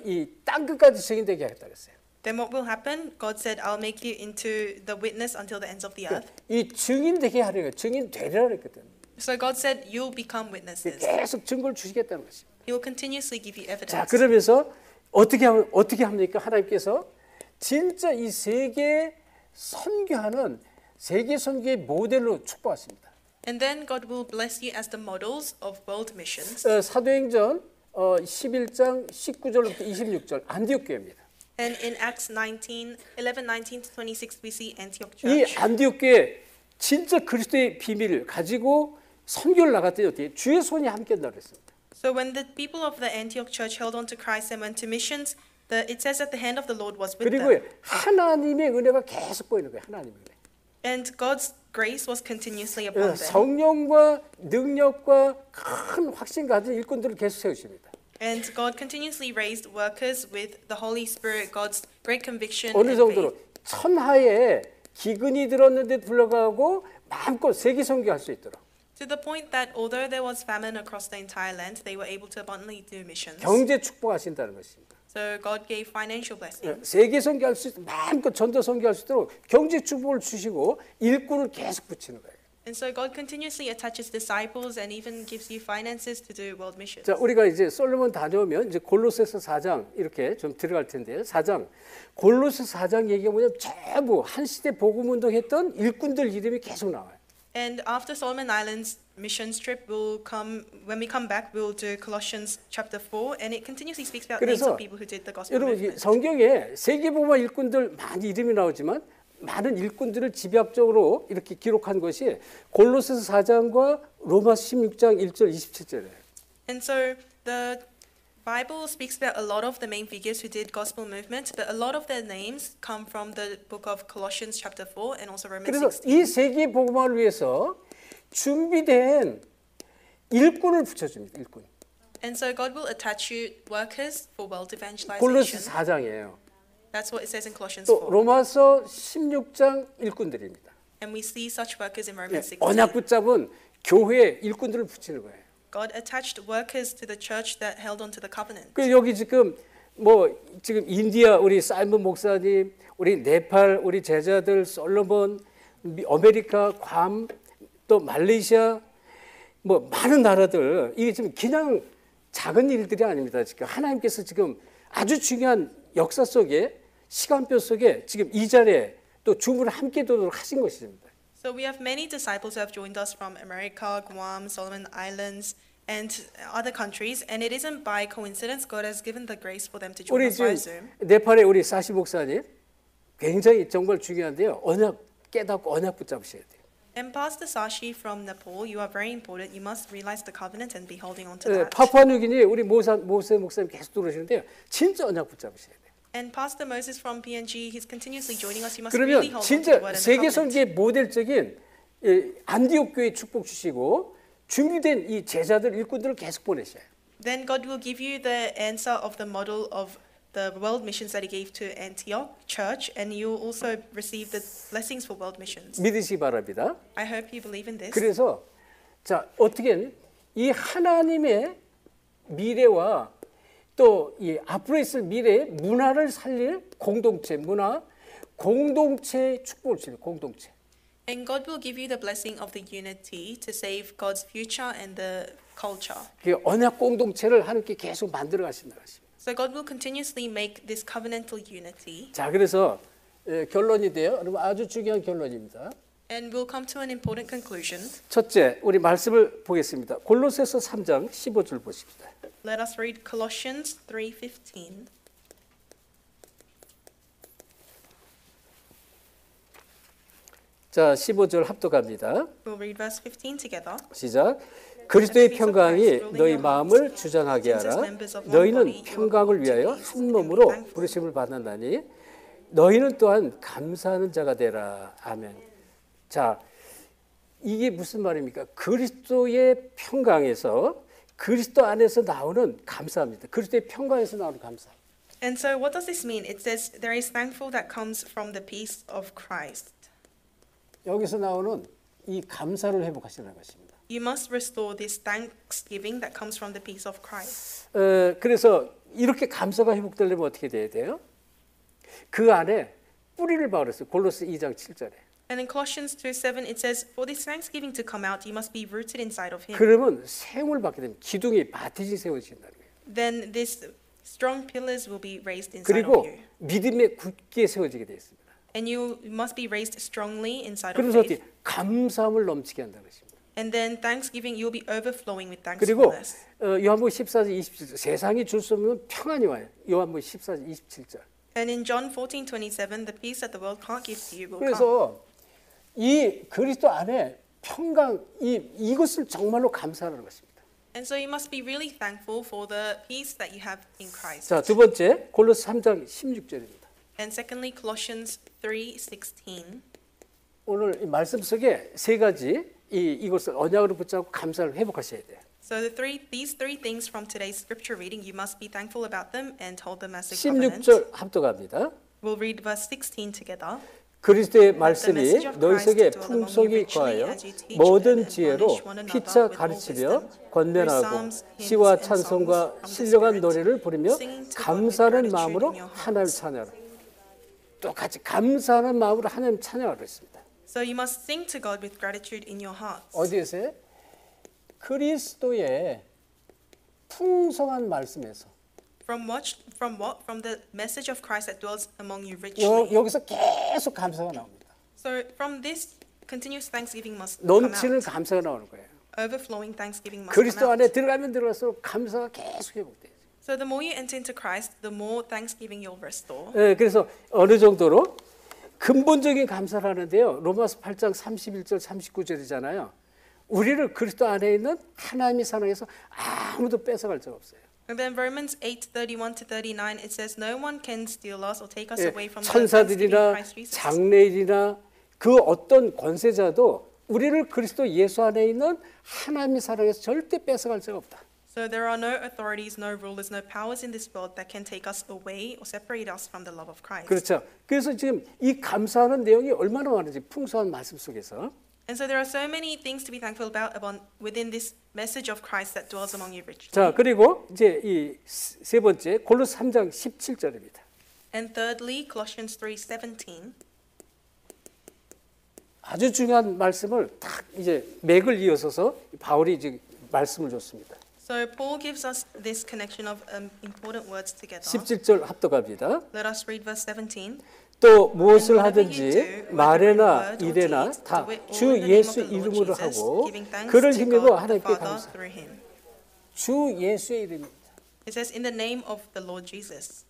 이 땅 끝까지 증인되게 하겠다 그랬어요. Then what will happen? God said, I'll make you into the witness until the ends of the earth. 이 증인되게 하려고 증인 되려고 했거든. So God said, you'll become witnesses. 계속 증거를 주시겠다는 것입니다. He will continuously give you evidence. 자, 그러면서 어떻게 합니까? 하나님께서 진짜 이 세계 선교하는 세계 선교의 모델로 축복하십니다. And then God will bless you as the models of world missions. 사도행전 11장 19절부터 26절 안디옥 교회입니다. And in Acts 11, 19 to 26, we see Antioch 이 Church. 안디옥 교회 진짜 그리스도의 비밀을 가지고 선교를 나갔더니 어떻게 주의 손이 함께 한다고 그랬습니다. So when the people of the Antioch Church held on to Christ and went to missions, it says that the hand of the Lord was with 그리고 them. 하나님의 은혜가 계속 보이는 거예요. 하나님의 은혜. And God's grace was continuously upon them. 성령과 능력과 큰 확신 가진 일꾼들을 계속 세우십니다. And God continuously raised workers with the Holy Spirit, God's great conviction 어느 and 정도로 faith. 천하에 기근이 들었는데 불구하고 마음껏 세계 선교할 수 있도록 To the point that although there was famine across the entire land, they were able to abundantly do missions. 경제 축복하신다는 것입니다. So God gave financial blessing. 세계 선교할 수 있도록 마음껏 전도 선교할 수 있도록 경제 축복을 주시고 일꾼을 계속 붙이는 거예요. And so God continuously attaches disciples and even gives you finances to do world missions. 자, 우리가 이제 솔로몬 다녀오면 이제 골로새서 4장 이렇게 좀 들어갈 텐데요. 4장 골로새 4장 얘기가 뭐냐면 전부 한 시대 복음 운동했던 일꾼들 이름이 계속 나와요. And after Solomon Islands missions trip, when we come back, we'll do Colossians chapter 4, and it continuously speaks about names 그래서 of people who did the gospel 여러분 movement. 성경에 세계복음화 일꾼들 많이 이름이 나오지만 많은 일꾼들을 집약적으로 이렇게 기록한 것이 골로새서 4장과 로마서 16장 1절 27절이에요. And so the Bible speaks about a lot of the main figures who did gospel movement, but a lot of their names come from the book of Colossians chapter 4 and also Romans 그래서 16. 이 세계복음화를 위해서 준비된 일꾼을 붙여줍니다. 일꾼. And so God will attach you workers for world 골로새 evangelization. 4장이에요. That's what it says in Colossians 또 4. 로마서 16장 일꾼들입니다. And we see such workers in Romans 16. 언약 붙잡은 교회 일꾼들을 붙이는 거예요. God attached workers to the church that held on to the covenant. 그 여기 지금 지금 인디아 우리 사이먼 목사님, 우리 네팔 우리 제자들, 솔로몬, 아메리카, 괌, 또 말레이시아 많은 나라들 이게 지금 그냥 작은 일들이 아닙니다. 지금 하나님께서 지금 아주 중요한 역사 속에 시간표 속에 지금 이 자리에 또 주문을 함께 도록 하신 것입니다. So we have many disciples who have joined us from America, Guam, Solomon Islands, and other countries, and it isn't by coincidence God has given the grace for them to join 우리 us via 지금 Zoom. 네팔의 우리 사시 목사님 굉장히 정말 중요한데요. 언약 깨닫고 언약 붙잡으셔야 돼요. And Pastor Sashi from Nepal, you are very important. You must realize the covenant and be holding on to that. 파푸아뉴기니 우리 모세 목사님 계속 들어오시는데요. 진짜 언약 붙잡으셔야 돼요. And Pastor Moses from PNG, he's continuously joining us. You must 그러면 really hold on to the 진짜 word and the 세계 covenant. 선교의 모델적인 안디옥 교회 축복 주시고 준비된 이 제자들 일꾼들을 계속 보내셔요. Then God will give you the answer of the model of the world missions that He gave to Antioch Church, and you will also receive the blessings for world missions. 믿으시기 바랍니다. I hope you believe in this. 그래서 자 어떻게 이 하나님의 미래와 또 이 앞으로 있을 미래의 문화를 살릴 공동체 문화 공동체 축복을 주는 공동체. And God will give you the blessing of the unity to save God's future and the culture. 그 언약 공동체를 하나님께 계속 만들어 가신다 것입니다. So God will continuously make this covenantal unity. 자 그래서 결론이 돼요. 여러분 아주 중요한 결론입니다. And we'll come to an important conclusion. 첫째, 우리 말씀을 보겠습니다. 골로새서 3장 15절 보십시다. Let us read Colossians 3:15. 자, 15절 합독합니다. We'll read verse 15 together. 시작. 그리스도의 평강이 너희 마음을 주장하게 하라. 너희는 평강을 위하여 한 몸으로 부르심을 받는다니 너희는 또한 감사하는 자가 되라. 아멘. 자, 이게 무슨 말입니까? 그리스도의 평강에서 그리스도 안에서 나오는 감사합니다. 그리스도의 평강에서 나오는 감사. And so what does this mean? It says there is thankful that comes from the peace of Christ. 여기서 나오는 이 감사를 회복하시는 것입니다. You must restore this thanksgiving that comes from the peace of Christ. 그래서 이렇게 감사가 회복되려면 어떻게 돼야 돼요? 그 안에 뿌리를 박으랬어요. 골로새 2장 7절에. And in Colossians 2:7 it says, "For this thanksgiving to come out, you must be rooted inside of Him." 그러면 세움을 받게 되면 기둥이 바티지 세워진다는 거예요. Then these strong pillars will be raised inside 그리고 of you. 믿음에 굳게 세워지게 되어 있습니다. And you must be raised strongly inside of 그래서 faith. 어떻게 감사함을 넘치게 한다는 것입니다. And then thanksgiving, you'll be overflowing with 그리고 thankfulness. 요한복음 14장 27절 세상이 줄 수 없는 평안이 와요. 요한복음 14장 27절. And in John 14:27, the peace that the world can't give to you will come. 그래서 이 그리스도 안에 평강 이것을 정말로 감사하는 것입니다. And so you must be really thankful for the peace that you have in Christ. 자, 두 번째 골로새 3장 16절입니다. And secondly, Colossians 3:16. 오늘 이 말씀 속에 세 가지 이것을 언약으로 붙잡고 감사를 회복하셔야 돼요. So these three things from today's scripture reading, you must be thankful about them and hold them as a covenant. 16절 합독합니다. We'll read verse 16 together. 그리스도의 말씀이 너희 속에 풍성히 거하여 모든 지혜로 피차 가르치며 권면하고 시와 찬송과 신령한 노래를 부르며 감사하는 마음으로 하나님을 찬양하라. 똑같이 감사하는 마음으로 하나님 찬양하라 했습니다. So you must sing to God with gratitude in your hearts. 어디에서요? 그리스도의 풍성한 말씀에서. From what? From the message of Christ that dwells among you richly. 여기서 계속 감사가 나옵니다. So from this, continuous thanksgiving must come 넘치는 out. 감사가 나오는 거예요. Overflowing thanksgiving must 그리스도 come 안에 out. 들어가면 들어갈수록 감사가 계속 회복돼요. So the more you enter into Christ, the more thanksgiving you'll restore. 네, 그래서 어느 정도로 근본적인 감사를 하는데요. 로마서 8장 31절 39절이잖아요. 우리를 그리스도 안에 있는 하나님이 사랑해서 아무도 뺏어갈 적 없어요. And then Romans 8:31 to 39 it says no one can steal us or take us 예, away from the thanksgiving 천사들이나 of Christ Jesus. 장래일이나 그 어떤 권세자도 우리를 그리스도 예수 안에 있는 하나님이 사랑해서 절대 뺏어갈 적 없다. So there are no authorities, no rulers, no powers in this world that can take us away or separate us from the love of Christ. 그렇죠. 그래서 지금 이 감사하는 내용이 얼마나 많은지 풍성한 말씀 속에서 And so there are so many things to be thankful about within this message of Christ that dwells among you richly. 자, 그리고 이제 이 세 번째 골로새 3장 17절입니다. And thirdly, Colossians 3:17. 아주 중요한 말씀을 딱 이제 맥을 이어서서 바울이 이제 말씀을 줬습니다. So Paul gives us this connection of important words together. 17절 합독합니다. Let us read verse 17. 또 무엇을 하든지 말에나 일에나 다 주 예수 이름으로 하고 그를 힘입어 하나님께 감사. 주 예수의 이름입니다. It says in the name of the Lord Jesus.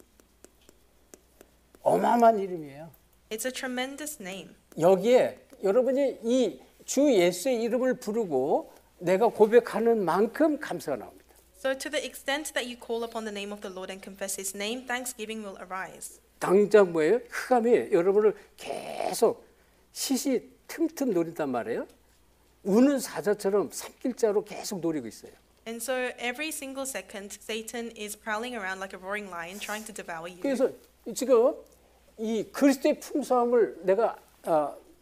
어마어마한 이름이에요. It's a tremendous name. 여기에 여러분이 이 주 예수의 이름을 부르고 내가 고백하는 만큼 감사가 나옵니다. So to the extent that you call upon the name of the Lord and confess His name, thanksgiving will arise. 당장 뭐예요? 흑암이 여러분을 계속 시시 틈틈 노린단 말이에요. 우는 사자처럼 산길자로 계속 노리고 있어요. And so every single second, Satan is prowling around like a roaring lion, trying to devour you. 그래서 지금 이 그리스도의 풍성함을 내가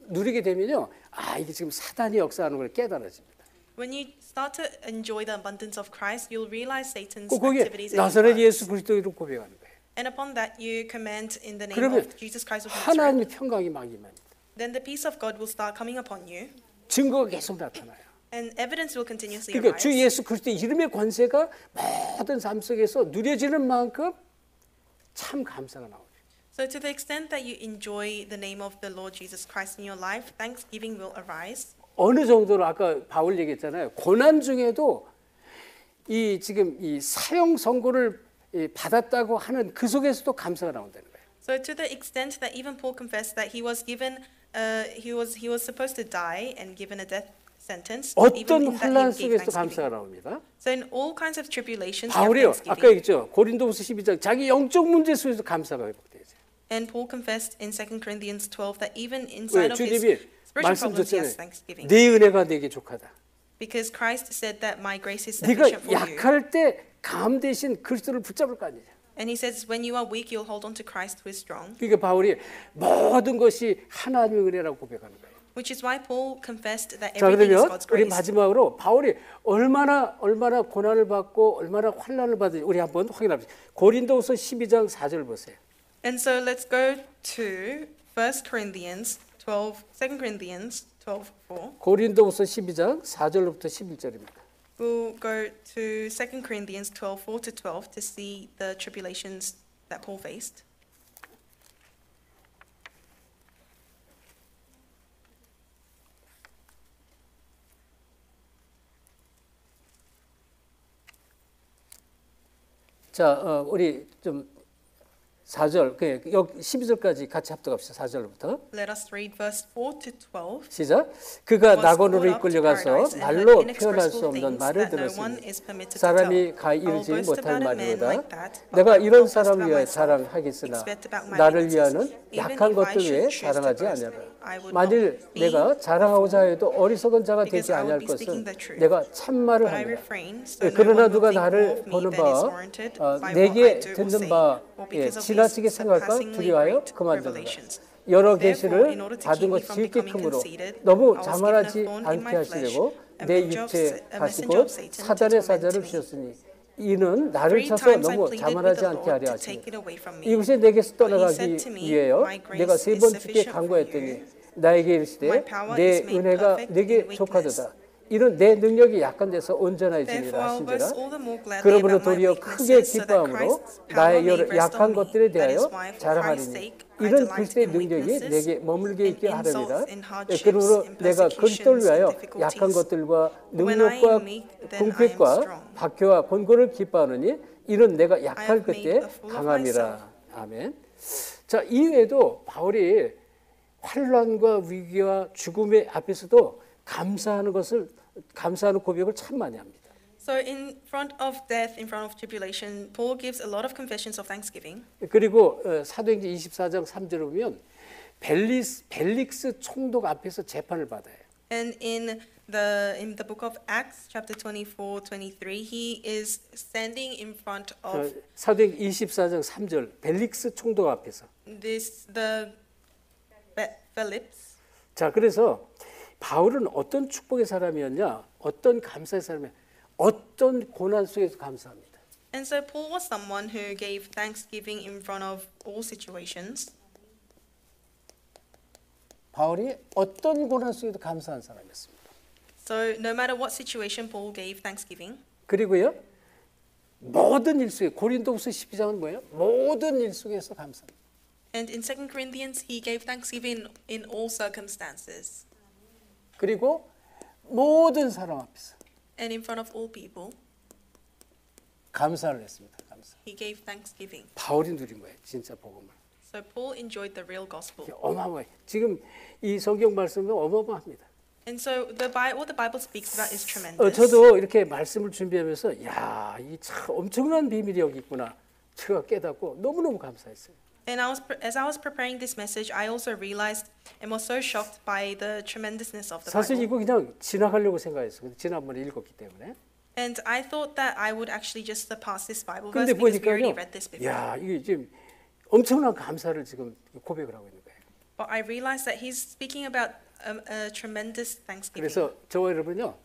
누리게 되면요, 아 이게 지금 사단이 역사하는 걸 깨달아집니다. When you start to enjoy the abundance of Christ, you'll realize Satan's 거기에 activities. 나사렛 예수 그리스도 이름 고백하는 거예요. And upon that, you command in the name 그러면 of Jesus Christ of Nazareth. 하나님의 평강이 막 임합니다. Then the peace of God will start coming upon you, 증거가 계속 나타나요. and evidence will continuously 그러니까 arise. 주 예수 그리스도의 이름의 권세가 모든 삶 속에서 누려지는 만큼 참 감사가 나오죠. So to the extent that you enjoy the name of the Lord Jesus Christ in your life, thanksgiving will arise. 어느 정도로 아까 바울 얘기했잖아요. 고난 중에도 이 지금 이 사형 선고를 받았다고 하는 그 속에서도 감사가 나온다는 거예요. So to the extent that even Paul confessed that he was given, he was supposed to die and given a death sentence. 어떤 Even in that 혼란 he gave 속에서도 감사가 thanksgiving. 나옵니다. So in all kinds of tribulations, you have 바울이요. 아까 thanksgiving. 얘기했죠. 고린도후서 12장 자기 영적 문제 속에서 감사가 회복되죠. And Paul confessed in 2 Corinthians 12 that even inside 왜 of his 주님이 spiritual 말씀 problems, he has 줬잖아요. thanksgiving. 내 은혜가 내게 족하다. Because Christ said that my grace is 네가 sufficient for you. 약할 때 감 대신 그리스도를 붙잡을 거 아니냐. And he says, when you are weak, you'll hold on to Christ who is strong. 그러니까 바울이 모든 것이 하나님의 은혜라고 고백하는 거예요. Which is why Paul confessed that 자, everything is 그러면 God's 우리 grace. 마지막으로 바울이 얼마나 고난을 받고 얼마나 환난을 받은지 우리 한번 확인합시다. 고린도후서 12장 4절 보세요. And so let's go to 2 Corinthians 12:4. 고린도후서 12장 4절로부터 11절입니다. We'll go to 2 Corinthians 12:4 to 12 to see the tribulations that Paul faced. 자, 우리 좀 4절, 12절까지 같이 합독합시다. 4절부터. Let us read verse 4 to 12. 시작. 그가 Was 낙원으로 caught up to 이끌려가서 paradise and 말로 heard 표현할 수 inexpressible 없는 things 말을 that no one 들었으니 is permitted to 사람이 tell. 가히 I will 이르지 boast 못할 about a man 말이로다. like that, but 내가 I will 이런 boast 사람을 about 위하여 myself, 자랑하겠으나 except about my 나를 weaknesses. 위하여는 Even 약한 if I 것들 should 위해 choose to 자랑하지 boast, 아니하라. I would 만일 not be, 내가 자랑하고자 해도 어리석은 자가 because 되지 I would 아니할 be 것은 speaking the truth. 내가 참말을 but I 합니다. refrain, so no 그러나 one will 누가 think more 나를 of me 보는 than is 바와 warranted by what I 내게 do or 듣는 say, 바 or because of 지나치게 these 생각할까 surpassingly 두려워하여 great 그만두는다. revelations. 여러 Therefore, 계시를 in order to 받은 keep me 것이 from 지극히 becoming 크므로 conceited, 너무 I was given a 자만하지 thorn in 않게 my flesh, 하시려고 a 내 messenger 육체 of 가시고 Satan to 사단의 torment 사자를 me. 주셨으니 이는 나를 3 쳐서 times I 너무 pleaded with 자만하지 the 않게 Lord 하려 to 하시니 take it away from me. 이것이 내게서 But he 떠나가기 said to me, 위하여 My grace 내가 세 is 번 주께 sufficient for 강구했더니 you. 나에게 이르시되 My power 내 is made 은혜가 perfect 내게 in weakness. 족하도다. 이는 내 능력이 약한 데서 온전해지니라 Therefore, I will boast 하신지라. all the more gladly 그러므로 about my 도리어 크게 weaknesses, so that 기뻐함으로 Christ's power 나의 may 여러 rest 약한 on me. 것들에 That 대하여 is why, for Christ's 자랑하리니 sake, I 이런 delight 그리스도의 in 능력이 weaknesses, 내게 머물게 in 있게 하려니라. insults, in hardships, 그러므로 in 내가 그리스도를 persecutions, 위하여 in difficulties. 약한 것들과 When I 능력과 am weak, then I am 궁핍과 strong. 박해와 권고를 기뻐하느니 이는 내가 I 약할 have made 그때 a fool of 강함이라. myself. 아멘. 자, 이외에도 바울이 환란과 위기와 죽음의 앞에서도 감사하는 고백을 참 많이 합니다. So in front of death, in front of tribulation, Paul gives a lot of confessions of thanksgiving. 그리고 사도행전 24장 3절을 보면 벨릭스 총독 앞에서 재판을 받아요. And in the book of Acts, chapter 24, 23, he is standing in front of 사도행전 24장 3절 벨릭스 총독 앞에서. the Phillips. 자, 그래서 바울은 어떤 축복의 사람이었냐? 어떤 감사의 사람이냐? 어떤 고난 속에서 감사합니다. And so Paul was someone who gave thanksgiving in front of all situations. 바울이 어떤 고난 속에도 감사한 사람이었습니다. So no matter what situation, Paul gave thanksgiving. 그리고요, 모든 일 속에 고린도후서 12장은 뭐예요? 모든 일 속에서 감사합니다. And in 2 Corinthians, he gave thanksgiving in all circumstances. 그리고 모든 사람 앞에서 And in front of all people, 감사를 했습니다. 감사. he gave thanksgiving. 바울이 누린 거예요, 진짜 복음을. So Paul enjoyed the real gospel. 어마어마해. 지금 이 성경 말씀은 어마어마합니다. And so what the Bible speaks about is tremendous. 저도 이렇게 말씀을 준비하면서 야, 이 참 엄청난 비밀이 여기 있구나. 제가 깨닫고 너무너무 감사했어요. And as I was preparing this message, I also realized and was so shocked by the tremendousness of the 사실 Bible. 이거 그냥 지나가려고 생각했어요. 근데 지난번에 읽었기 때문에. And I thought that I would actually just surpass this Bible 근데 verse because we already 보니까요. read this before. 야, 이게 지금 엄청난 감사를 지금 고백을 하고 있는 거예요. But I realized that he's speaking about a tremendous thanksgiving. 그래서 저와 여러분요.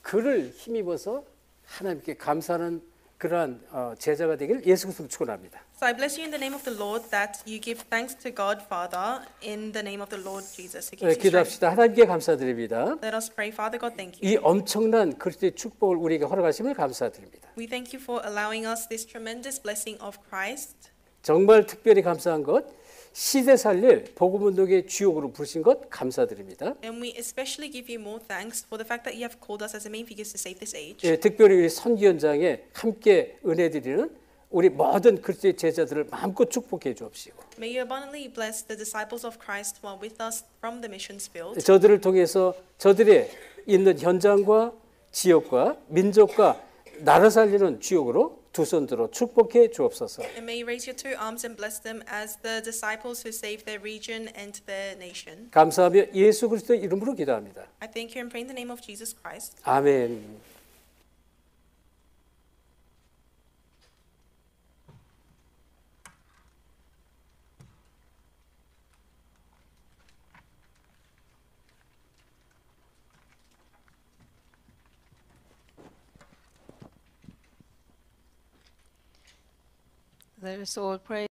그를 힘입어서 하나님께 감사하는 그러한 제자가 되기를 예수 그리스도로 축원합니다. So I bless you in the name of the Lord that you give thanks to God Father in the name of the Lord Jesus who gives you strength. 기도합시다. 하나님께 감사드립니다. Let us pray. Father God, thank you. 이 엄청난 그리스도의 축복을 우리에게 허락하심을 감사드립니다. We thank you for allowing us this tremendous blessing of Christ. 정말 특별히 감사한 것, 시대 살릴 복음 운동의 주역으로 부르신 것 감사드립니다. And we especially give you more thanks for the fact that you have called us as the main figures to save this age. 예, 특별히 우리 선교 현장에 함께 은혜 드리는 우리 모든 그리스도의 제자들을 마음껏 축복해 주옵시고 May you abundantly bless the disciples of Christ who are with us from the missions field. 저들을 통해서 저들의 있는 현장과 지역과 민족과 나라 살리는 주역으로 두 손 들어 축복해 주옵소서. And may you raise your two arms and bless them as the disciples who save their region and their nation. 감사하며 예수 그리스도의 이름으로 기도합니다. I thank you and pray in the name of Jesus Christ. 아멘. Let us all pray.